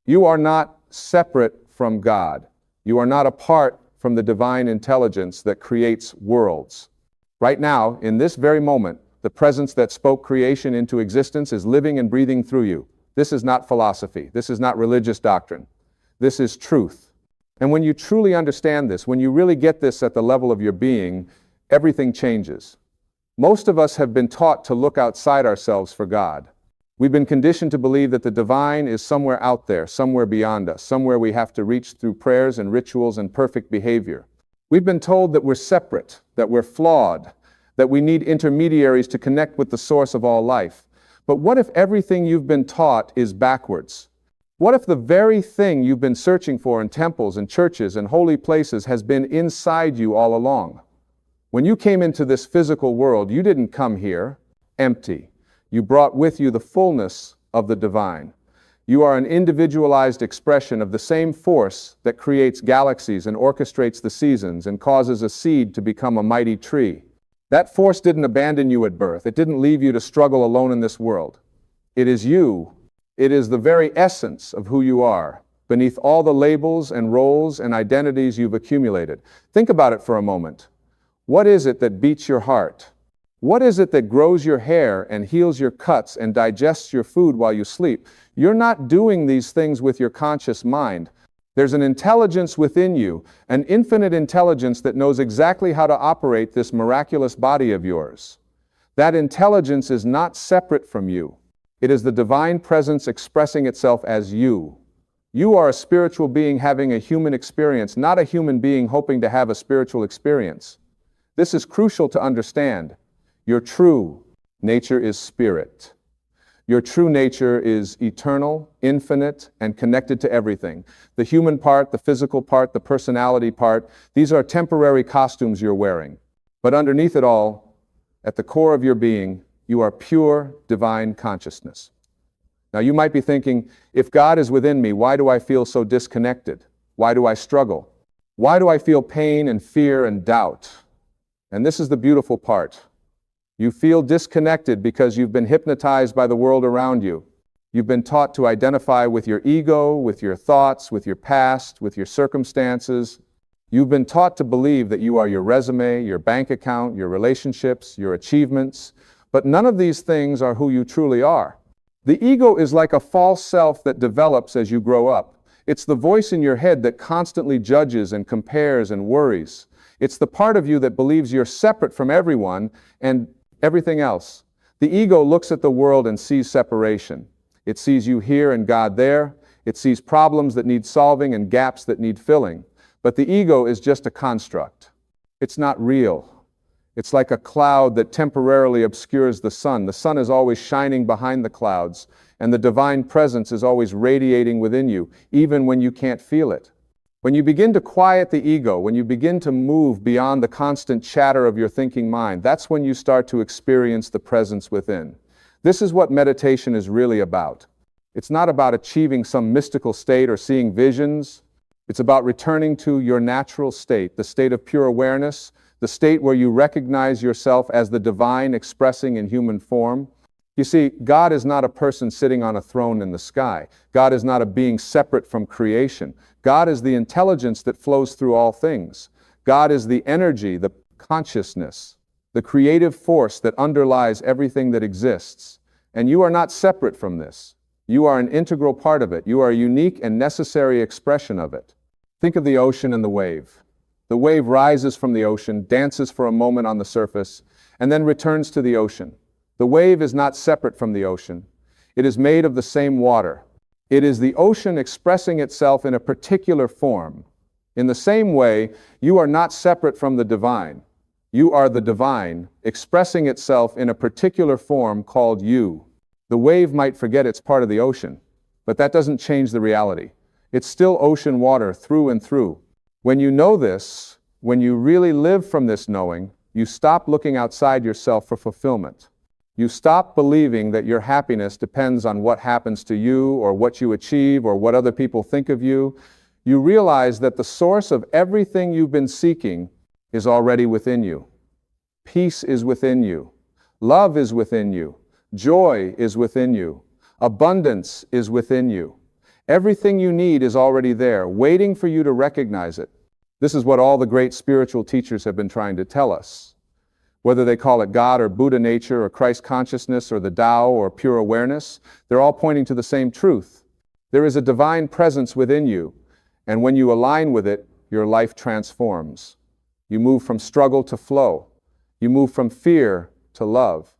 You are not separate from God. You are not apart from the divine intelligence that creates worlds. Right now, in this very moment, the presence that spoke creation into existence is living and breathing through you. This is not philosophy. This is not religious doctrine. This is truth. And when you truly understand this, when you really get this at the level of your being, everything changes. Most of us have been taught to look outside ourselves for God. We've been conditioned to believe that the divine is somewhere out there, somewhere beyond us, somewhere we have to reach through prayers and rituals and perfect behavior. We've been told that we're separate, that we're flawed, that we need intermediaries to connect with the source of all life. But what if everything you've been taught is backwards? What if the very thing you've been searching for in temples and churches and holy places has been inside you all along? When you came into this physical world, you didn't come here empty. You brought with you the fullness of the divine. You are an individualized expression of the same force that creates galaxies and orchestrates the seasons and causes a seed to become a mighty tree. That force didn't abandon you at birth. It didn't leave you to struggle alone in this world. It is you. It is the very essence of who you are, beneath all the labels and roles and identities you've accumulated. Think about it for a moment. What is it that beats your heart? What is it that grows your hair and heals your cuts and digests your food while you sleep? You're not doing these things with your conscious mind. There's an intelligence within you, an infinite intelligence that knows exactly how to operate this miraculous body of yours. That intelligence is not separate from you. It is the divine presence expressing itself as you. You are a spiritual being having a human experience, not a human being hoping to have a spiritual experience. This is crucial to understand. Your true nature is spirit. Your true nature is eternal, infinite, and connected to everything. The human part, the physical part, the personality part, these are temporary costumes you're wearing. But underneath it all, at the core of your being, you are pure divine consciousness. Now you might be thinking, if God is within me, why do I feel so disconnected? Why do I struggle? Why do I feel pain and fear and doubt? And this is the beautiful part. You feel disconnected because you've been hypnotized by the world around you. You've been taught to identify with your ego, with your thoughts, with your past, with your circumstances. You've been taught to believe that you are your resume, your bank account, your relationships, your achievements. But none of these things are who you truly are. The ego is like a false self that develops as you grow up. It's the voice in your head that constantly judges and compares and worries. It's the part of you that believes you're separate from everyone and everything else. The ego looks at the world and sees separation. It sees you here and God there. It sees problems that need solving and gaps that need filling. But the ego is just a construct. It's not real. It's like a cloud that temporarily obscures the sun. The sun is always shining behind the clouds, and the divine presence is always radiating within you, even when you can't feel it. When you begin to quiet the ego, when you begin to move beyond the constant chatter of your thinking mind, that's when you start to experience the presence within. This is what meditation is really about. It's not about achieving some mystical state or seeing visions. It's about returning to your natural state, the state of pure awareness, the state where you recognize yourself as the divine expressing in human form. You see, God is not a person sitting on a throne in the sky. God is not a being separate from creation. God is the intelligence that flows through all things. God is the energy, the consciousness, the creative force that underlies everything that exists. And you are not separate from this. You are an integral part of it. You are a unique and necessary expression of it. Think of the ocean and the wave. The wave rises from the ocean, dances for a moment on the surface, and then returns to the ocean. The wave is not separate from the ocean. It is made of the same water. It is the ocean expressing itself in a particular form. In the same way, you are not separate from the divine. You are the divine, expressing itself in a particular form called you. The wave might forget it's part of the ocean, but that doesn't change the reality. It's still ocean water through and through. When you know this, when you really live from this knowing, you stop looking outside yourself for fulfillment. You stop believing that your happiness depends on what happens to you or what you achieve or what other people think of you. You realize that the source of everything you've been seeking is already within you. Peace is within you. Love is within you. Joy is within you. Abundance is within you. Everything you need is already there, waiting for you to recognize it. This is what all the great spiritual teachers have been trying to tell us. Whether they call it God or Buddha nature or Christ consciousness or the Tao or pure awareness, they're all pointing to the same truth. There is a divine presence within you, and when you align with it, your life transforms. You move from struggle to flow. You move from fear to love.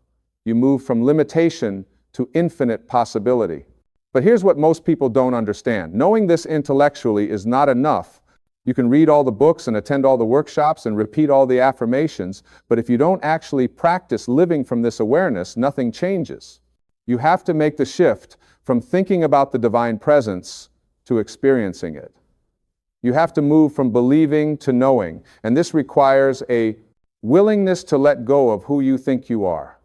You move from limitation to infinite possibility. But here's what most people don't understand. Knowing this intellectually is not enough. You can read all the books and attend all the workshops and repeat all the affirmations, but if you don't actually practice living from this awareness, nothing changes. You have to make the shift from thinking about the divine presence to experiencing it. You have to move from believing to knowing, and this requires a willingness to let go of who you think you are.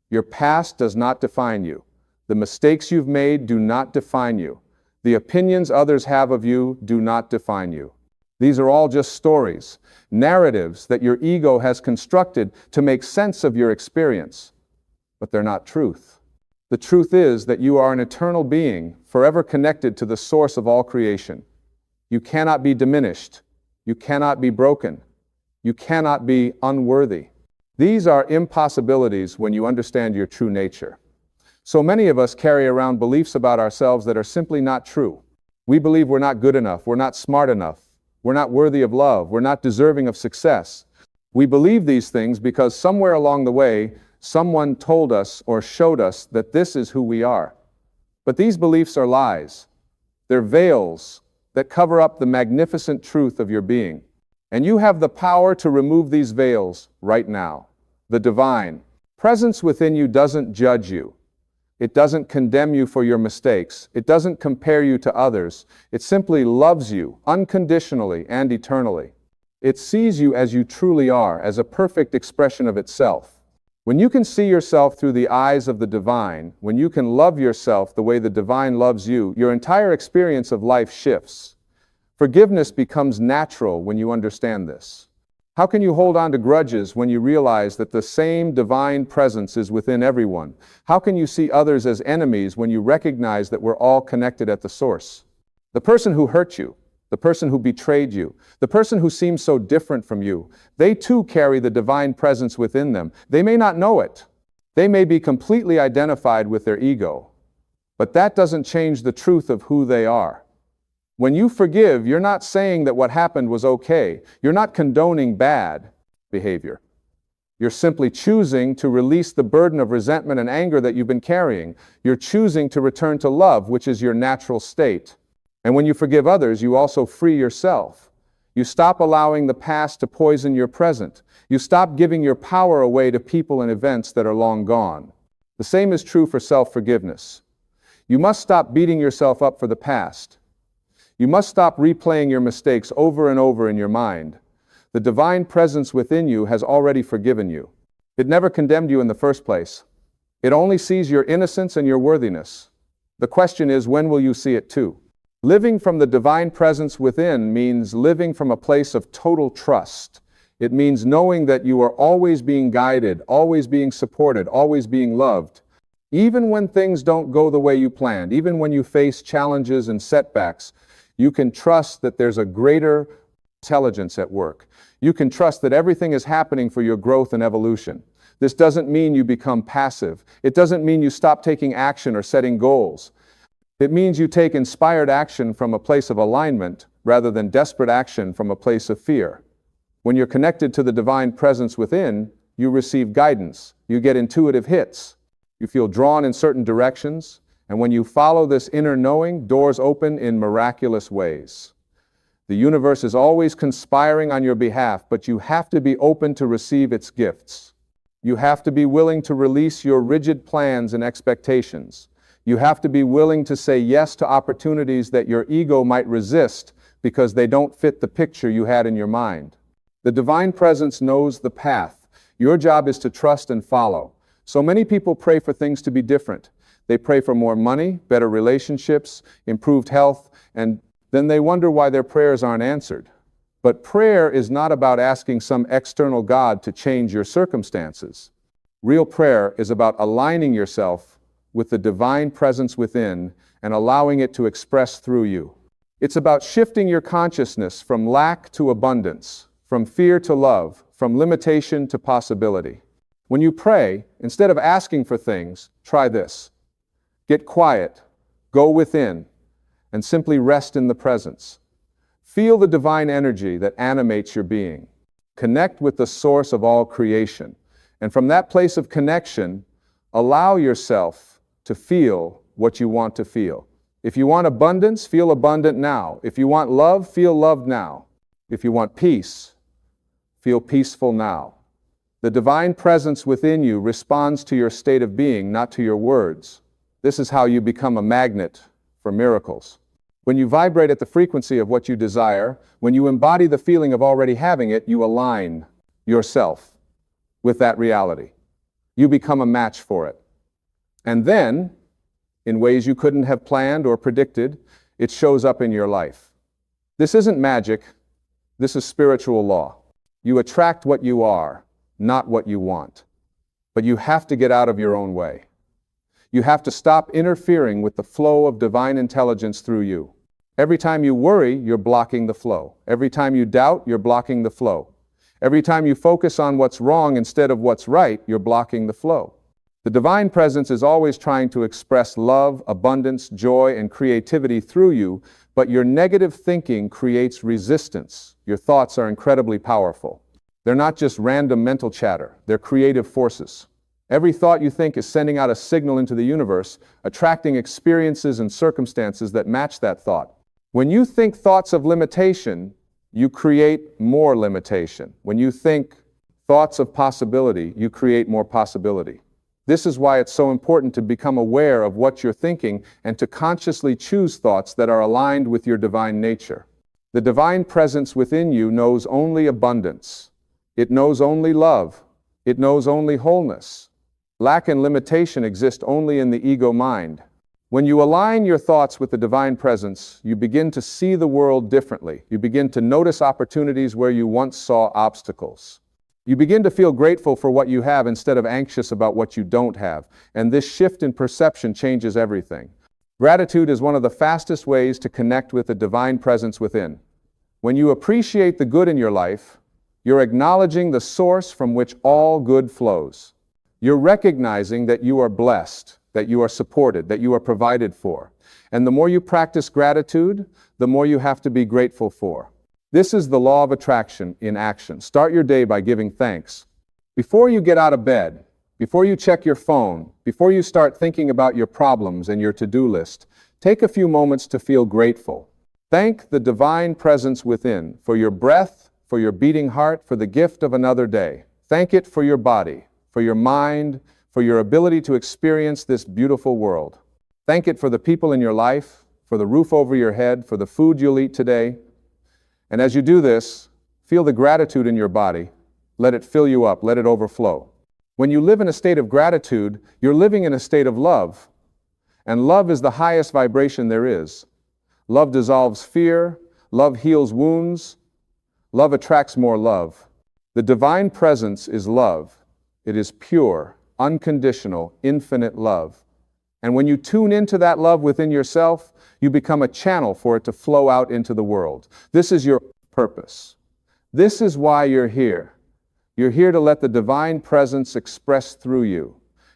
Your past does not define you. The mistakes you've made do not define you. The opinions others have of you do not define you. These are all just stories, narratives that your ego has constructed to make sense of your experience, but they're not truth. The truth is that you are an eternal being, forever connected to the source of all creation. You cannot be diminished. You cannot be broken. You cannot be unworthy. These are impossibilities when you understand your true nature. So many of us carry around beliefs about ourselves that are simply not true. We believe we're not good enough, we're not smart enough, we're not worthy of love, we're not deserving of success. We believe these things because somewhere along the way, someone told us or showed us that this is who we are. But these beliefs are lies. They're veils that cover up the magnificent truth of your being. And you have the power to remove these veils right now. The divine presence within you doesn't judge you. It doesn't condemn you for your mistakes. It doesn't compare you to others. It simply loves you unconditionally and eternally. It sees you as you truly are, as a perfect expression of itself. When you can see yourself through the eyes of the divine, when you can love yourself the way the divine loves you, your entire experience of life shifts. Forgiveness becomes natural when you understand this. How can you hold on to grudges when you realize that the same divine presence is within everyone? How can you see others as enemies when you recognize that we're all connected at the source? The person who hurt you, the person who betrayed you, the person who seems so different from you, they too carry the divine presence within them. They may not know it. They may be completely identified with their ego. But that doesn't change the truth of who they are. When you forgive, you're not saying that what happened was okay. You're not condoning bad behavior. You're simply choosing to release the burden of resentment and anger that you've been carrying. You're choosing to return to love, which is your natural state. And when you forgive others, you also free yourself. You stop allowing the past to poison your present. You stop giving your power away to people and events that are long gone. The same is true for self-forgiveness. You must stop beating yourself up for the past. You must stop replaying your mistakes over and over in your mind. The divine presence within you has already forgiven you. It never condemned you in the first place. It only sees your innocence and your worthiness. The question is, when will you see it too? Living from the divine presence within means living from a place of total trust. It means knowing that you are always being guided, always being supported, always being loved. Even when things don't go the way you planned, even when you face challenges and setbacks, you can trust that there's a greater intelligence at work. You can trust that everything is happening for your growth and evolution. This doesn't mean you become passive. It doesn't mean you stop taking action or setting goals. It means you take inspired action from a place of alignment rather than desperate action from a place of fear. When you're connected to the divine presence within, you receive guidance. You get intuitive hits. You feel drawn in certain directions. And when you follow this inner knowing, doors open in miraculous ways. The universe is always conspiring on your behalf, but you have to be open to receive its gifts. You have to be willing to release your rigid plans and expectations. You have to be willing to say yes to opportunities that your ego might resist because they don't fit the picture you had in your mind. The divine presence knows the path. Your job is to trust and follow. So many people pray for things to be different. They pray for more money, better relationships, improved health, and then they wonder why their prayers aren't answered. But prayer is not about asking some external God to change your circumstances. Real prayer is about aligning yourself with the divine presence within and allowing it to express through you. It's about shifting your consciousness from lack to abundance, from fear to love, from limitation to possibility. When you pray, instead of asking for things, try this. Get quiet, go within, and simply rest in the presence. Feel the divine energy that animates your being. Connect with the source of all creation. And from that place of connection, allow yourself to feel what you want to feel. If you want abundance, feel abundant now. If you want love, feel loved now. If you want peace, feel peaceful now. The divine presence within you responds to your state of being, not to your words. This is how you become a magnet for miracles. When you vibrate at the frequency of what you desire, when you embody the feeling of already having it, you align yourself with that reality. You become a match for it. And then, in ways you couldn't have planned or predicted, it shows up in your life. This isn't magic. This is spiritual law. You attract what you are, not what you want. But you have to get out of your own way. You have to stop interfering with the flow of divine intelligence through you. Every time you worry, you're blocking the flow. Every time you doubt, you're blocking the flow. Every time you focus on what's wrong instead of what's right, you're blocking the flow. The divine presence is always trying to express love, abundance, joy, and creativity through you, but your negative thinking creates resistance. Your thoughts are incredibly powerful. They're not just random mental chatter, they're creative forces. Every thought you think is sending out a signal into the universe, attracting experiences and circumstances that match that thought. When you think thoughts of limitation, you create more limitation. When you think thoughts of possibility, you create more possibility. This is why it's so important to become aware of what you're thinking and to consciously choose thoughts that are aligned with your divine nature. The divine presence within you knows only abundance. It knows only love. It knows only wholeness. Lack and limitation exist only in the ego mind. When you align your thoughts with the divine presence, you begin to see the world differently. You begin to notice opportunities where you once saw obstacles. You begin to feel grateful for what you have instead of anxious about what you don't have. And this shift in perception changes everything. Gratitude is one of the fastest ways to connect with the divine presence within. When you appreciate the good in your life, you're acknowledging the source from which all good flows. You're recognizing that you are blessed, that you are supported, that you are provided for. And the more you practice gratitude, the more you have to be grateful for. This is the law of attraction in action. Start your day by giving thanks. Before you get out of bed, before you check your phone, before you start thinking about your problems and your to-do list, take a few moments to feel grateful. Thank the divine presence within for your breath, for your beating heart, for the gift of another day. Thank it for your body, for your mind, for your ability to experience this beautiful world. Thank it for the people in your life, for the roof over your head, for the food you'll eat today. And as you do this, feel the gratitude in your body. Let it fill you up, let it overflow. When you live in a state of gratitude, you're living in a state of love. And love is the highest vibration there is. Love dissolves fear, love heals wounds, love attracts more love. The divine presence is love. It is pure, unconditional, infinite love. And when you tune into that love within yourself, you become a channel for it to flow out into the world. This is your purpose. This is why you're here. You're here to let the divine presence express through you.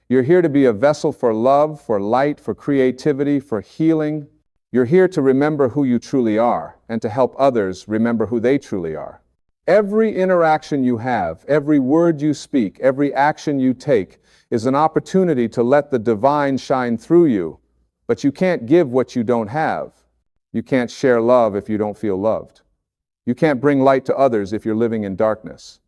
You're here to be a vessel for love, for light, for creativity, for healing. You're here to remember who you truly are and to help others remember who they truly are. Every interaction you have, every word you speak, every action you take is an opportunity to let the divine shine through you. But you can't give what you don't have. You can't share love if you don't feel loved. You can't bring light to others if you're living in darkness.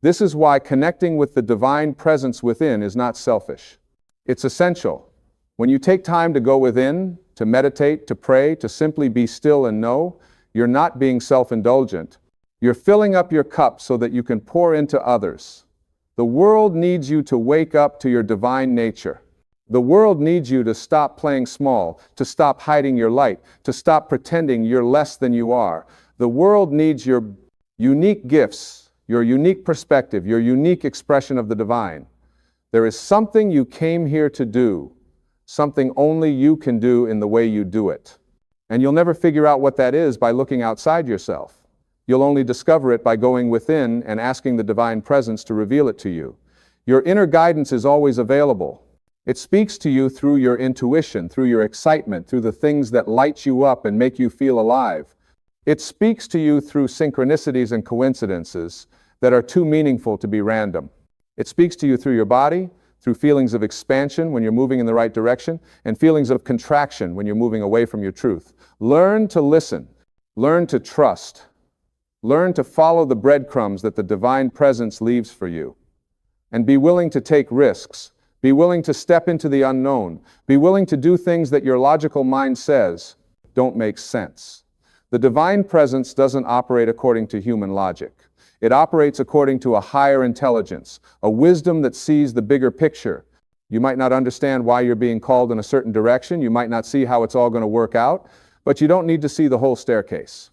This is why connecting with the divine presence within is not selfish. It's essential. When you take time to go within, to meditate, to pray, to simply be still and know, you're not being self-indulgent. You're filling up your cup so that you can pour into others. The world needs you to wake up to your divine nature. The world needs you to stop playing small, to stop hiding your light, to stop pretending you're less than you are. The world needs your unique gifts, your unique perspective, your unique expression of the divine. There is something you came here to do. something only you can do in the way you do it. And you'll never figure out what that is by looking outside yourself. You'll only discover it by going within and asking the divine presence to reveal it to you. Your inner guidance is always available. It speaks to you through your intuition, through your excitement, through the things that light you up and make you feel alive. It speaks to you through synchronicities and coincidences that are too meaningful to be random. It speaks to you through your body, through feelings of expansion when you're moving in the right direction, and feelings of contraction when you're moving away from your truth. Learn to listen. Learn to trust. Learn to follow the breadcrumbs that the divine presence leaves for you. And be willing to take risks. Be willing to step into the unknown. Be willing to do things that your logical mind says don't make sense. The divine presence doesn't operate according to human logic. It operates according to a higher intelligence, a wisdom that sees the bigger picture. You might not understand why you're being called in a certain direction. You might not see how it's all going to work out, but you don't need to see the whole staircase.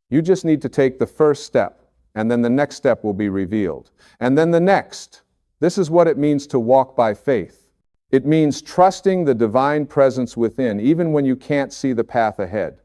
You just need to take the first step, and then the next step will be revealed. And then the next. This is what it means to walk by faith. It means trusting the divine presence within, even when you can't see the path ahead.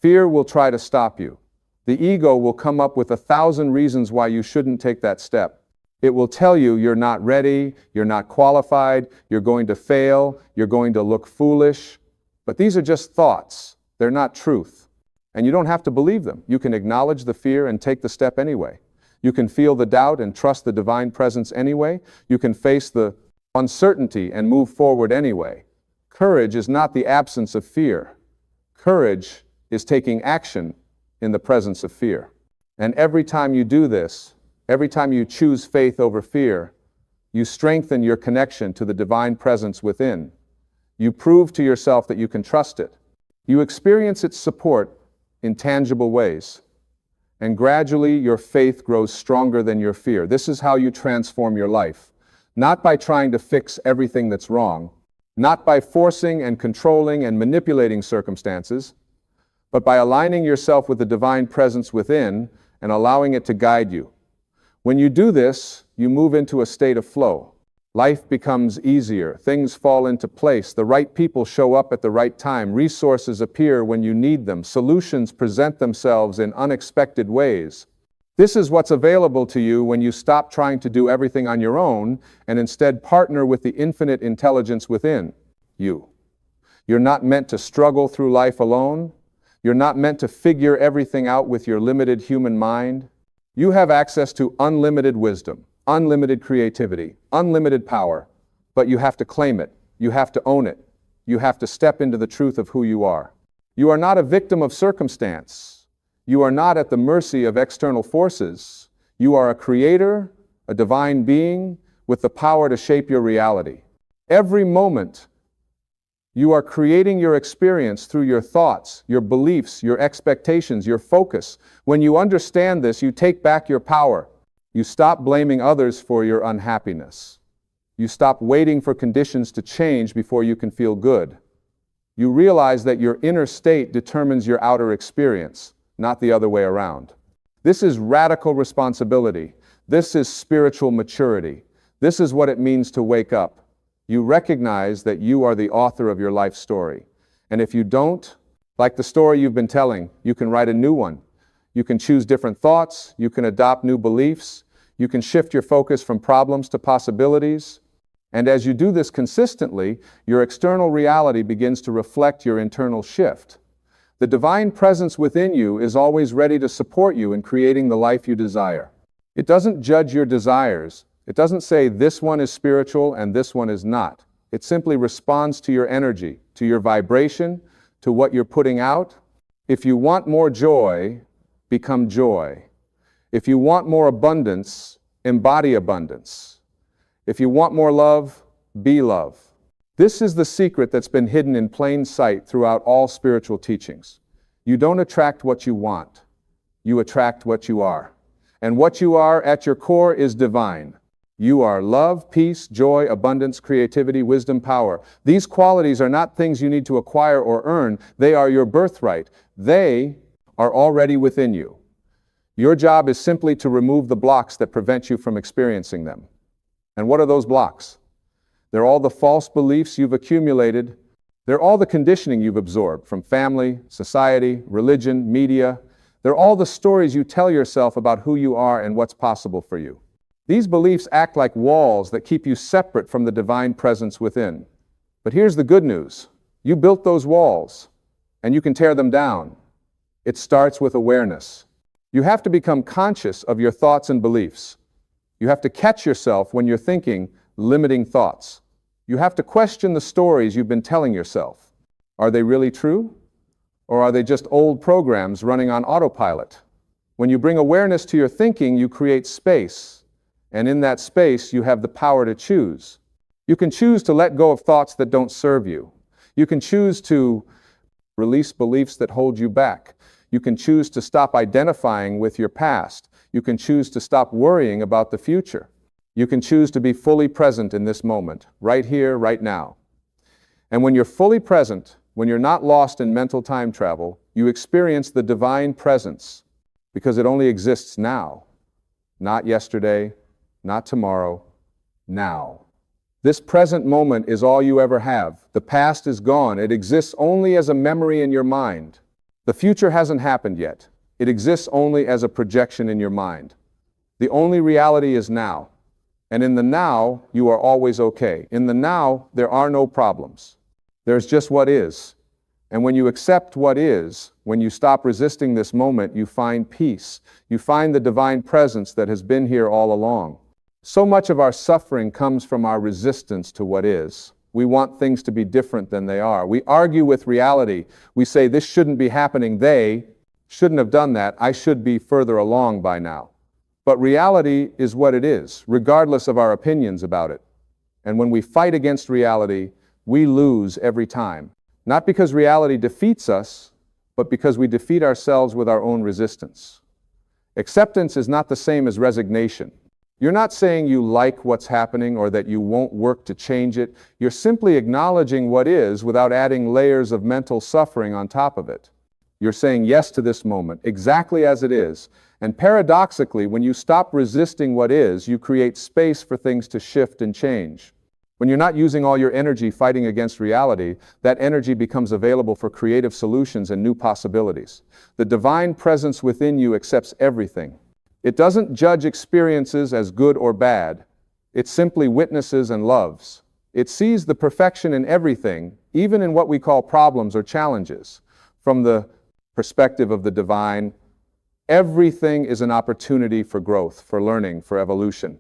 Fear will try to stop you. The ego will come up with 1,000 reasons why you shouldn't take that step. It will tell you you're not ready, you're not qualified, you're going to fail, you're going to look foolish. But these are just thoughts. They're not truth. And you don't have to believe them. You can acknowledge the fear and take the step anyway. You can feel the doubt and trust the divine presence anyway. You can face the uncertainty and move forward anyway. Courage is not the absence of fear. Courage is taking action in the presence of fear. And every time you do this, every time you choose faith over fear, you strengthen your connection to the divine presence within. You prove to yourself that you can trust it. You experience its support in tangible ways. And gradually your faith grows stronger than your fear. This is how you transform your life. Not by trying to fix everything that's wrong, not by forcing and controlling and manipulating circumstances, but by aligning yourself with the divine presence within and allowing it to guide you. When you do this, you move into a state of flow. Life becomes easier, things fall into place, the right people show up at the right time, resources appear when you need them, solutions present themselves in unexpected ways. This is what's available to you when you stop trying to do everything on your own and instead partner with the infinite intelligence within you. You're not meant to struggle through life alone. You're not meant to figure everything out with your limited human mind. You have access to unlimited wisdom, unlimited creativity, unlimited power, but you have to claim it. You have to own it. You have to step into the truth of who you are. You are not a victim of circumstance. You are not at the mercy of external forces. You are a creator, a divine being with the power to shape your reality. Every moment, you are creating your experience through your thoughts, your beliefs, your expectations, your focus. When you understand this, you take back your power. You stop blaming others for your unhappiness. You stop waiting for conditions to change before you can feel good. You realize that your inner state determines your outer experience, not the other way around. This is radical responsibility. This is spiritual maturity. This is what it means to wake up. You recognize that you are the author of your life story. And if you don't, like the story you've been telling, you can write a new one. You can choose different thoughts. You can adopt new beliefs. You can shift your focus from problems to possibilities. And as you do this consistently, your external reality begins to reflect your internal shift. The divine presence within you is always ready to support you in creating the life you desire. It doesn't judge your desires. It doesn't say this one is spiritual and this one is not. It simply responds to your energy, to your vibration, to what you're putting out. If you want more joy, become joy. If you want more abundance, embody abundance. If you want more love, be love. This is the secret that's been hidden in plain sight throughout all spiritual teachings. You don't attract what you want. You attract what you are. And what you are at your core is divine. You are love, peace, joy, abundance, creativity, wisdom, power. These qualities are not things you need to acquire or earn. They are your birthright. They are already within you. Your job is simply to remove the blocks that prevent you from experiencing them. And what are those blocks? They're all the false beliefs you've accumulated. They're all the conditioning you've absorbed from family, society, religion, media. They're all the stories you tell yourself about who you are and what's possible for you. These beliefs act like walls that keep you separate from the divine presence within. But here's the good news. You built those walls, and you can tear them down. It starts with awareness. You have to become conscious of your thoughts and beliefs. You have to catch yourself when you're thinking limiting thoughts. You have to question the stories you've been telling yourself. Are they really true? Or are they just old programs running on autopilot? When you bring awareness to your thinking, you create space. And in that space, you have the power to choose. You can choose to let go of thoughts that don't serve you. You can choose to release beliefs that hold you back. You can choose to stop identifying with your past. You can choose to stop worrying about the future. You can choose to be fully present in this moment, right here, right now. And when you're fully present, when you're not lost in mental time travel, you experience the divine presence because it only exists now. Not yesterday, not tomorrow, now. This present moment is all you ever have. The past is gone. It exists only as a memory in your mind. The future hasn't happened yet. It exists only as a projection in your mind. The only reality is now. And in the now, you are always okay. In the now, there are no problems. There's just what is. And when you accept what is, when you stop resisting this moment, you find peace. You find the divine presence that has been here all along. So much of our suffering comes from our resistance to what is. We want things to be different than they are. We argue with reality. We say, this shouldn't be happening. They shouldn't have done that. I should be further along by now. But reality is what it is, regardless of our opinions about it. And when we fight against reality, we lose every time. Not because reality defeats us, but because we defeat ourselves with our own resistance. Acceptance is not the same as resignation. You're not saying you like what's happening or that you won't work to change it. You're simply acknowledging what is without adding layers of mental suffering on top of it. You're saying yes to this moment, exactly as it is. And paradoxically, when you stop resisting what is, you create space for things to shift and change. When you're not using all your energy fighting against reality, that energy becomes available for creative solutions and new possibilities. The divine presence within you accepts everything. It doesn't judge experiences as good or bad. It simply witnesses and loves. It sees the perfection in everything, even in what we call problems or challenges. From the perspective of the divine, everything is an opportunity for growth, for learning, for evolution.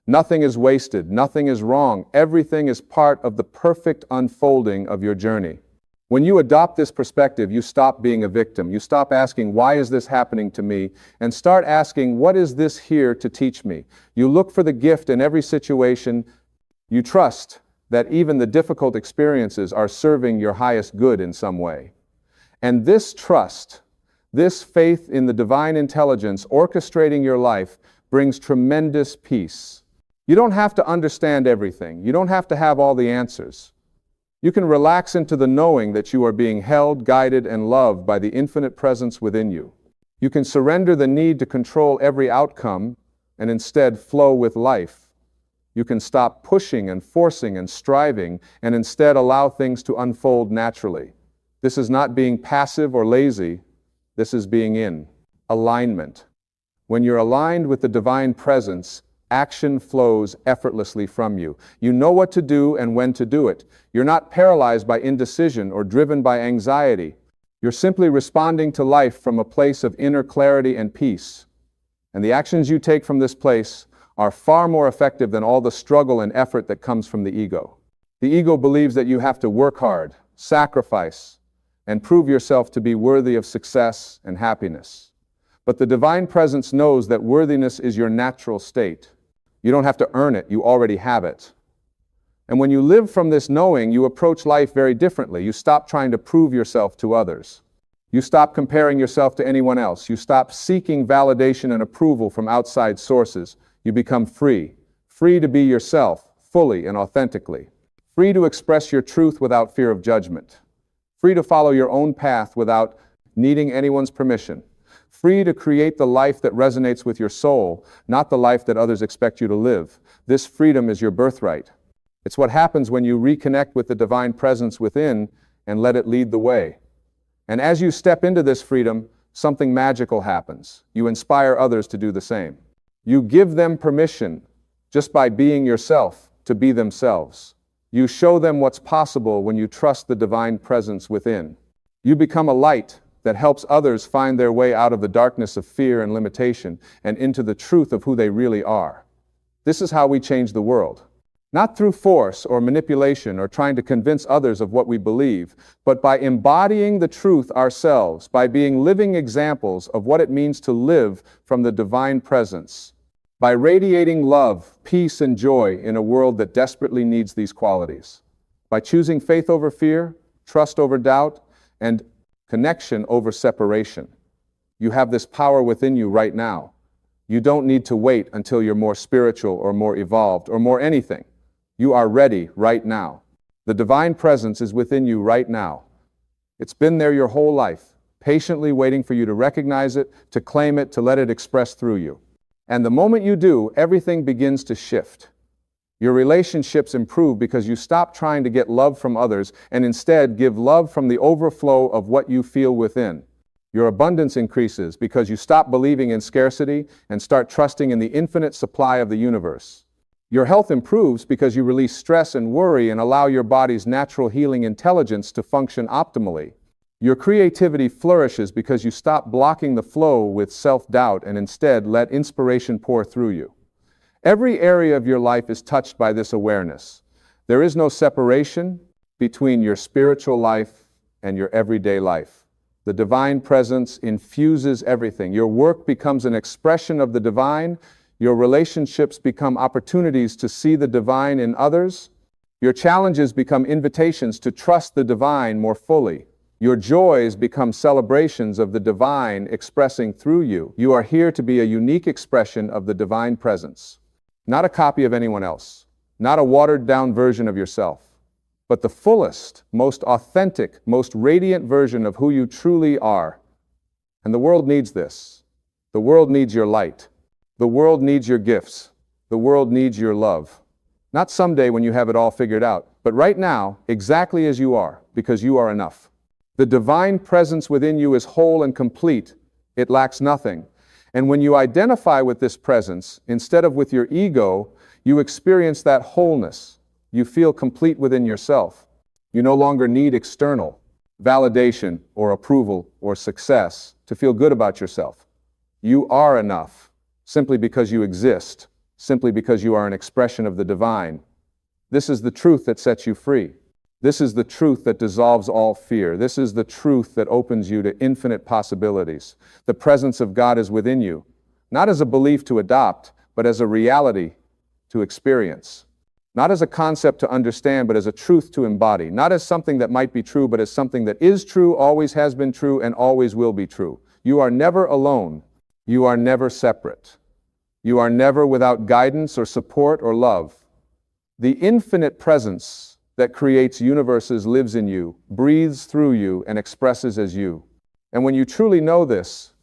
Nothing is wasted, nothing is wrong. Everything is part of the perfect unfolding of your journey. When you adopt this perspective, you stop being a victim. You stop asking, why is this happening to me? And start asking, what is this here to teach me? You look for the gift in every situation. You trust that even the difficult experiences are serving your highest good in some way. And this trust, this faith in the divine intelligence orchestrating your life brings tremendous peace. You don't have to understand everything. You don't have to have all the answers. You can relax into the knowing that you are being held, guided, and loved by the infinite presence within you. You can surrender the need to control every outcome and instead flow with life. You can stop pushing and forcing and striving and instead allow things to unfold naturally. This is not being passive or lazy. This is being in alignment. When you're aligned with the divine presence, action flows effortlessly from you. You know what to do and when to do it. You're not paralyzed by indecision or driven by anxiety. You're simply responding to life from a place of inner clarity and peace. And the actions you take from this place are far more effective than all the struggle and effort that comes from the ego. The ego believes that you have to work hard, sacrifice, and prove yourself to be worthy of success and happiness. But the divine presence knows that worthiness is your natural state. You don't have to earn it, you already have it. And when you live from this knowing, you approach life very differently. You stop trying to prove yourself to others. You stop comparing yourself to anyone else. You stop seeking validation and approval from outside sources. You become free. Free to be yourself, fully and authentically. Free to express your truth without fear of judgment. Free to follow your own path without needing anyone's permission. Free to create the life that resonates with your soul, not the life that others expect you to live. This freedom is your birthright. It's what happens when you reconnect with the divine presence within and let it lead the way. And as you step into this freedom, something magical happens. You inspire others to do the same. You give them permission, just by being yourself, to be themselves. You show them what's possible when you trust the divine presence within. You become a light that helps others find their way out of the darkness of fear and limitation and into the truth of who they really are. This is how we change the world. Not through force or manipulation or trying to convince others of what we believe, but by embodying the truth ourselves, by being living examples of what it means to live from the divine presence, by radiating love, peace, and joy in a world that desperately needs these qualities, by choosing faith over fear, trust over doubt, and connection over separation. You have this power within you right now. You don't need to wait until you're more spiritual or more evolved or more anything. You are ready right now. The divine presence is within you right now. It's been there your whole life, patiently waiting for you to recognize it, to claim it, to let it express through you. And the moment you do, everything begins to shift. Your relationships improve because you stop trying to get love from others and instead give love from the overflow of what you feel within. Your abundance increases because you stop believing in scarcity and start trusting in the infinite supply of the universe. Your health improves because you release stress and worry and allow your body's natural healing intelligence to function optimally. Your creativity flourishes because you stop blocking the flow with self-doubt and instead let inspiration pour through you. Every area of your life is touched by this awareness. There is no separation between your spiritual life and your everyday life. The divine presence infuses everything. Your work becomes an expression of the divine. Your relationships become opportunities to see the divine in others. Your challenges become invitations to trust the divine more fully. Your joys become celebrations of the divine expressing through you. You are here to be a unique expression of the divine presence. Not a copy of anyone else, not a watered-down version of yourself, but the fullest, most authentic, most radiant version of who you truly are. And the world needs this. The world needs your light. The world needs your gifts. The world needs your love. Not someday when you have it all figured out, but right now, exactly as you are, because you are enough. The divine presence within you is whole and complete. It lacks nothing. And when you identify with this presence, instead of with your ego, you experience that wholeness. You feel complete within yourself. You no longer need external validation or approval or success to feel good about yourself. You are enough, simply because you exist, simply because you are an expression of the divine. This is the truth that sets you free. This is the truth that dissolves all fear. This is the truth that opens you to infinite possibilities. The presence of God is within you, not as a belief to adopt, but as a reality to experience. Not as a concept to understand, but as a truth to embody. Not as something that might be true, but as something that is true, always has been true, and always will be true. You are never alone. You are never separate. You are never without guidance or support or love. The infinite presence that creates universes lives in you, breathes through you, and expresses as you. And when you truly know this,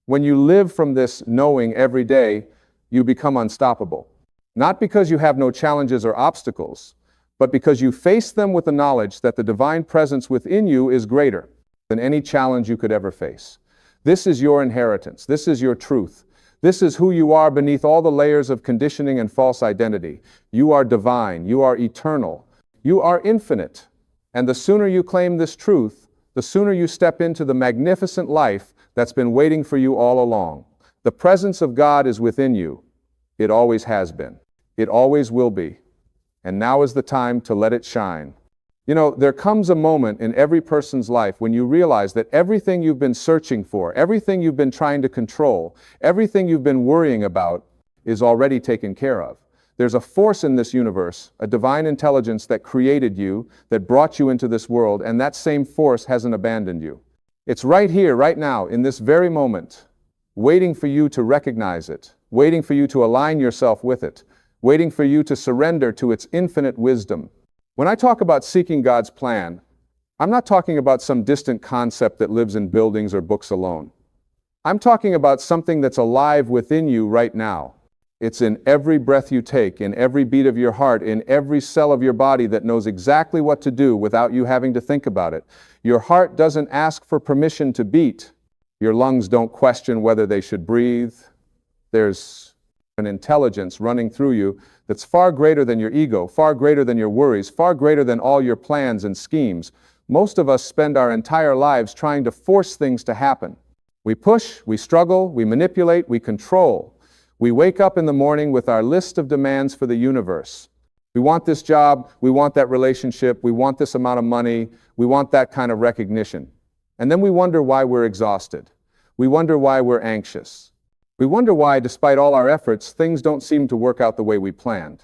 when you live from this knowing every day, you become unstoppable. Not because you have no challenges or obstacles, but because you face them with the knowledge that the divine presence within you is greater than any challenge you could ever face. This is your inheritance. This is your truth. This is who you are beneath all the layers of conditioning and false identity. You are divine. You are eternal. You are infinite. And the sooner you claim this truth, the sooner you step into the magnificent life that's been waiting for you all along. The presence of God is within you. It always has been. It always will be. And now is the time to let it shine. You know, there comes a moment in every person's life when you realize that everything you've been searching for, everything you've been trying to control, everything you've been worrying about is already taken care of. There's a force in this universe, a divine intelligence that created you, that brought you into this world, and that same force hasn't abandoned you. It's right here, right now, in this very moment, waiting for you to recognize it, waiting for you to align yourself with it, waiting for you to surrender to its infinite wisdom. When I talk about seeking God's plan, I'm not talking about some distant concept that lives in buildings or books alone. I'm talking about something that's alive within you right now. It's in every breath you take, in every beat of your heart, in every cell of your body that knows exactly what to do without you having to think about it. Your heart doesn't ask for permission to beat. Your lungs don't question whether they should breathe. There's an intelligence running through you that's far greater than your ego, far greater than your worries, far greater than all your plans and schemes. Most of us spend our entire lives trying to force things to happen. We push, we struggle, we manipulate, we control. We wake up in the morning with our list of demands for the universe. We want this job, we want that relationship, we want this amount of money, we want that kind of recognition. And then we wonder why we're exhausted. We wonder why we're anxious. We wonder why, despite all our efforts, things don't seem to work out the way we planned.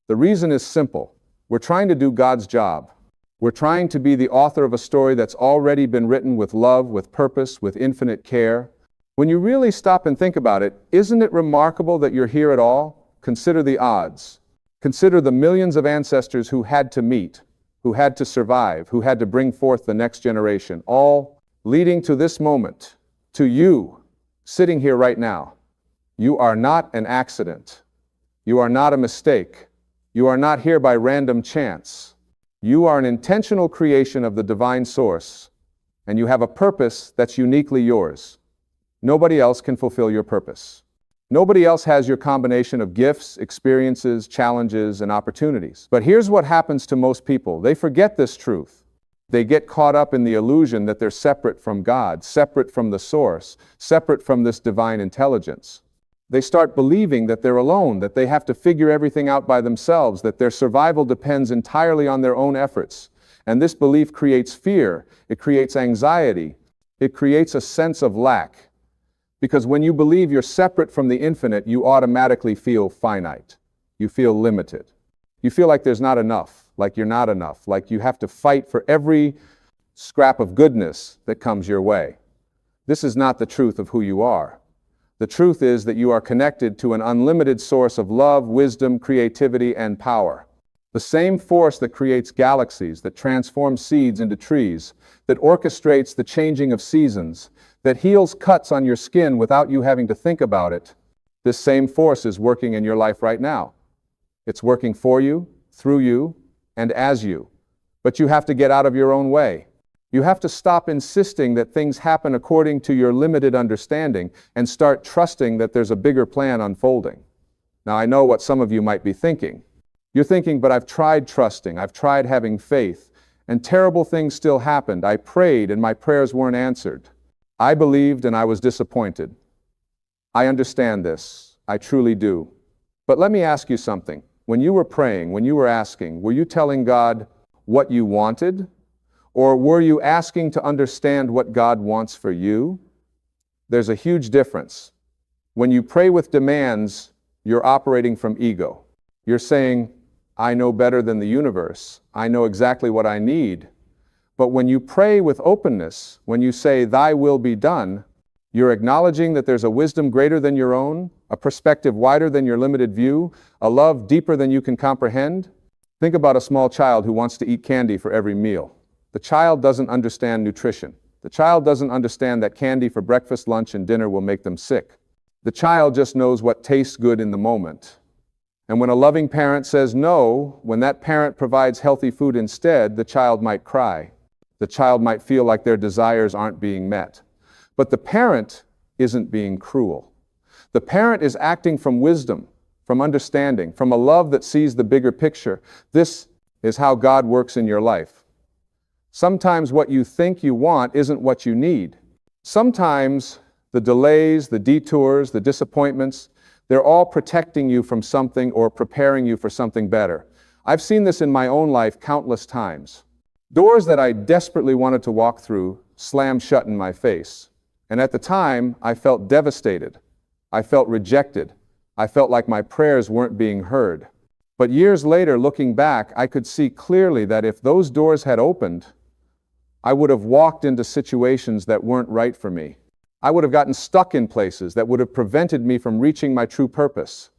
The reason is simple. We're trying to do God's job. We're trying to be the author of a story that's already been written with love, with purpose, with infinite care. When you really stop and think about it, isn't it remarkable that you're here at all? Consider the odds. Consider the millions of ancestors who had to meet, who had to survive, who had to bring forth the next generation, all leading to this moment, to you, sitting here right now. You are not an accident. You are not a mistake. You are not here by random chance. You are an intentional creation of the divine source, and you have a purpose that's uniquely yours. Nobody else can fulfill your purpose. Nobody else has your combination of gifts, experiences, challenges, and opportunities. But here's what happens to most people. They forget this truth. They get caught up in the illusion that they're separate from God, separate from the source, separate from this divine intelligence. They start believing that they're alone, that they have to figure everything out by themselves, that their survival depends entirely on their own efforts. And this belief creates fear. It creates anxiety. It creates a sense of lack. Because when you believe you're separate from the infinite, you automatically feel finite. You feel limited. You feel like there's not enough, like you're not enough, like you have to fight for every scrap of goodness that comes your way. This is not the truth of who you are. The truth is that you are connected to an unlimited source of love, wisdom, creativity, and power. The same force that creates galaxies, that transforms seeds into trees, that orchestrates the changing of seasons, that heals cuts on your skin without you having to think about it. This same force is working in your life right now. It's working for you, through you, and as you. But you have to get out of your own way. You have to stop insisting that things happen according to your limited understanding and start trusting that there's a bigger plan unfolding. Now, I know what some of you might be thinking. You're thinking, but I've tried trusting, I've tried having faith, and terrible things still happened. I prayed and my prayers weren't answered. I believed and I was disappointed. I understand this. I truly do. But let me ask you something. When you were praying, when you were asking, were you telling God what you wanted? Or were you asking to understand what God wants for you? There's a huge difference. When you pray with demands, you're operating from ego. You're saying, I know better than the universe. I know exactly what I need. But when you pray with openness, when you say, thy will be done, you're acknowledging that there's a wisdom greater than your own, a perspective wider than your limited view, a love deeper than you can comprehend. Think about a small child who wants to eat candy for every meal. The child doesn't understand nutrition. The child doesn't understand that candy for breakfast, lunch, and dinner will make them sick. The child just knows what tastes good in the moment. And when a loving parent says no, when that parent provides healthy food instead, the child might cry. The child might feel like their desires aren't being met. But the parent isn't being cruel. The parent is acting from wisdom, from understanding, from a love that sees the bigger picture. This is how God works in your life. Sometimes what you think you want isn't what you need. Sometimes the delays, the detours, the disappointments, they're all protecting you from something or preparing you for something better. I've seen this in my own life countless times. Doors that I desperately wanted to walk through slammed shut in my face. And at the time, I felt devastated. I felt rejected. I felt like my prayers weren't being heard. But years later, looking back, I could see clearly that if those doors had opened, I would have walked into situations that weren't right for me. I would have gotten stuck in places that would have prevented me from reaching my true purpose.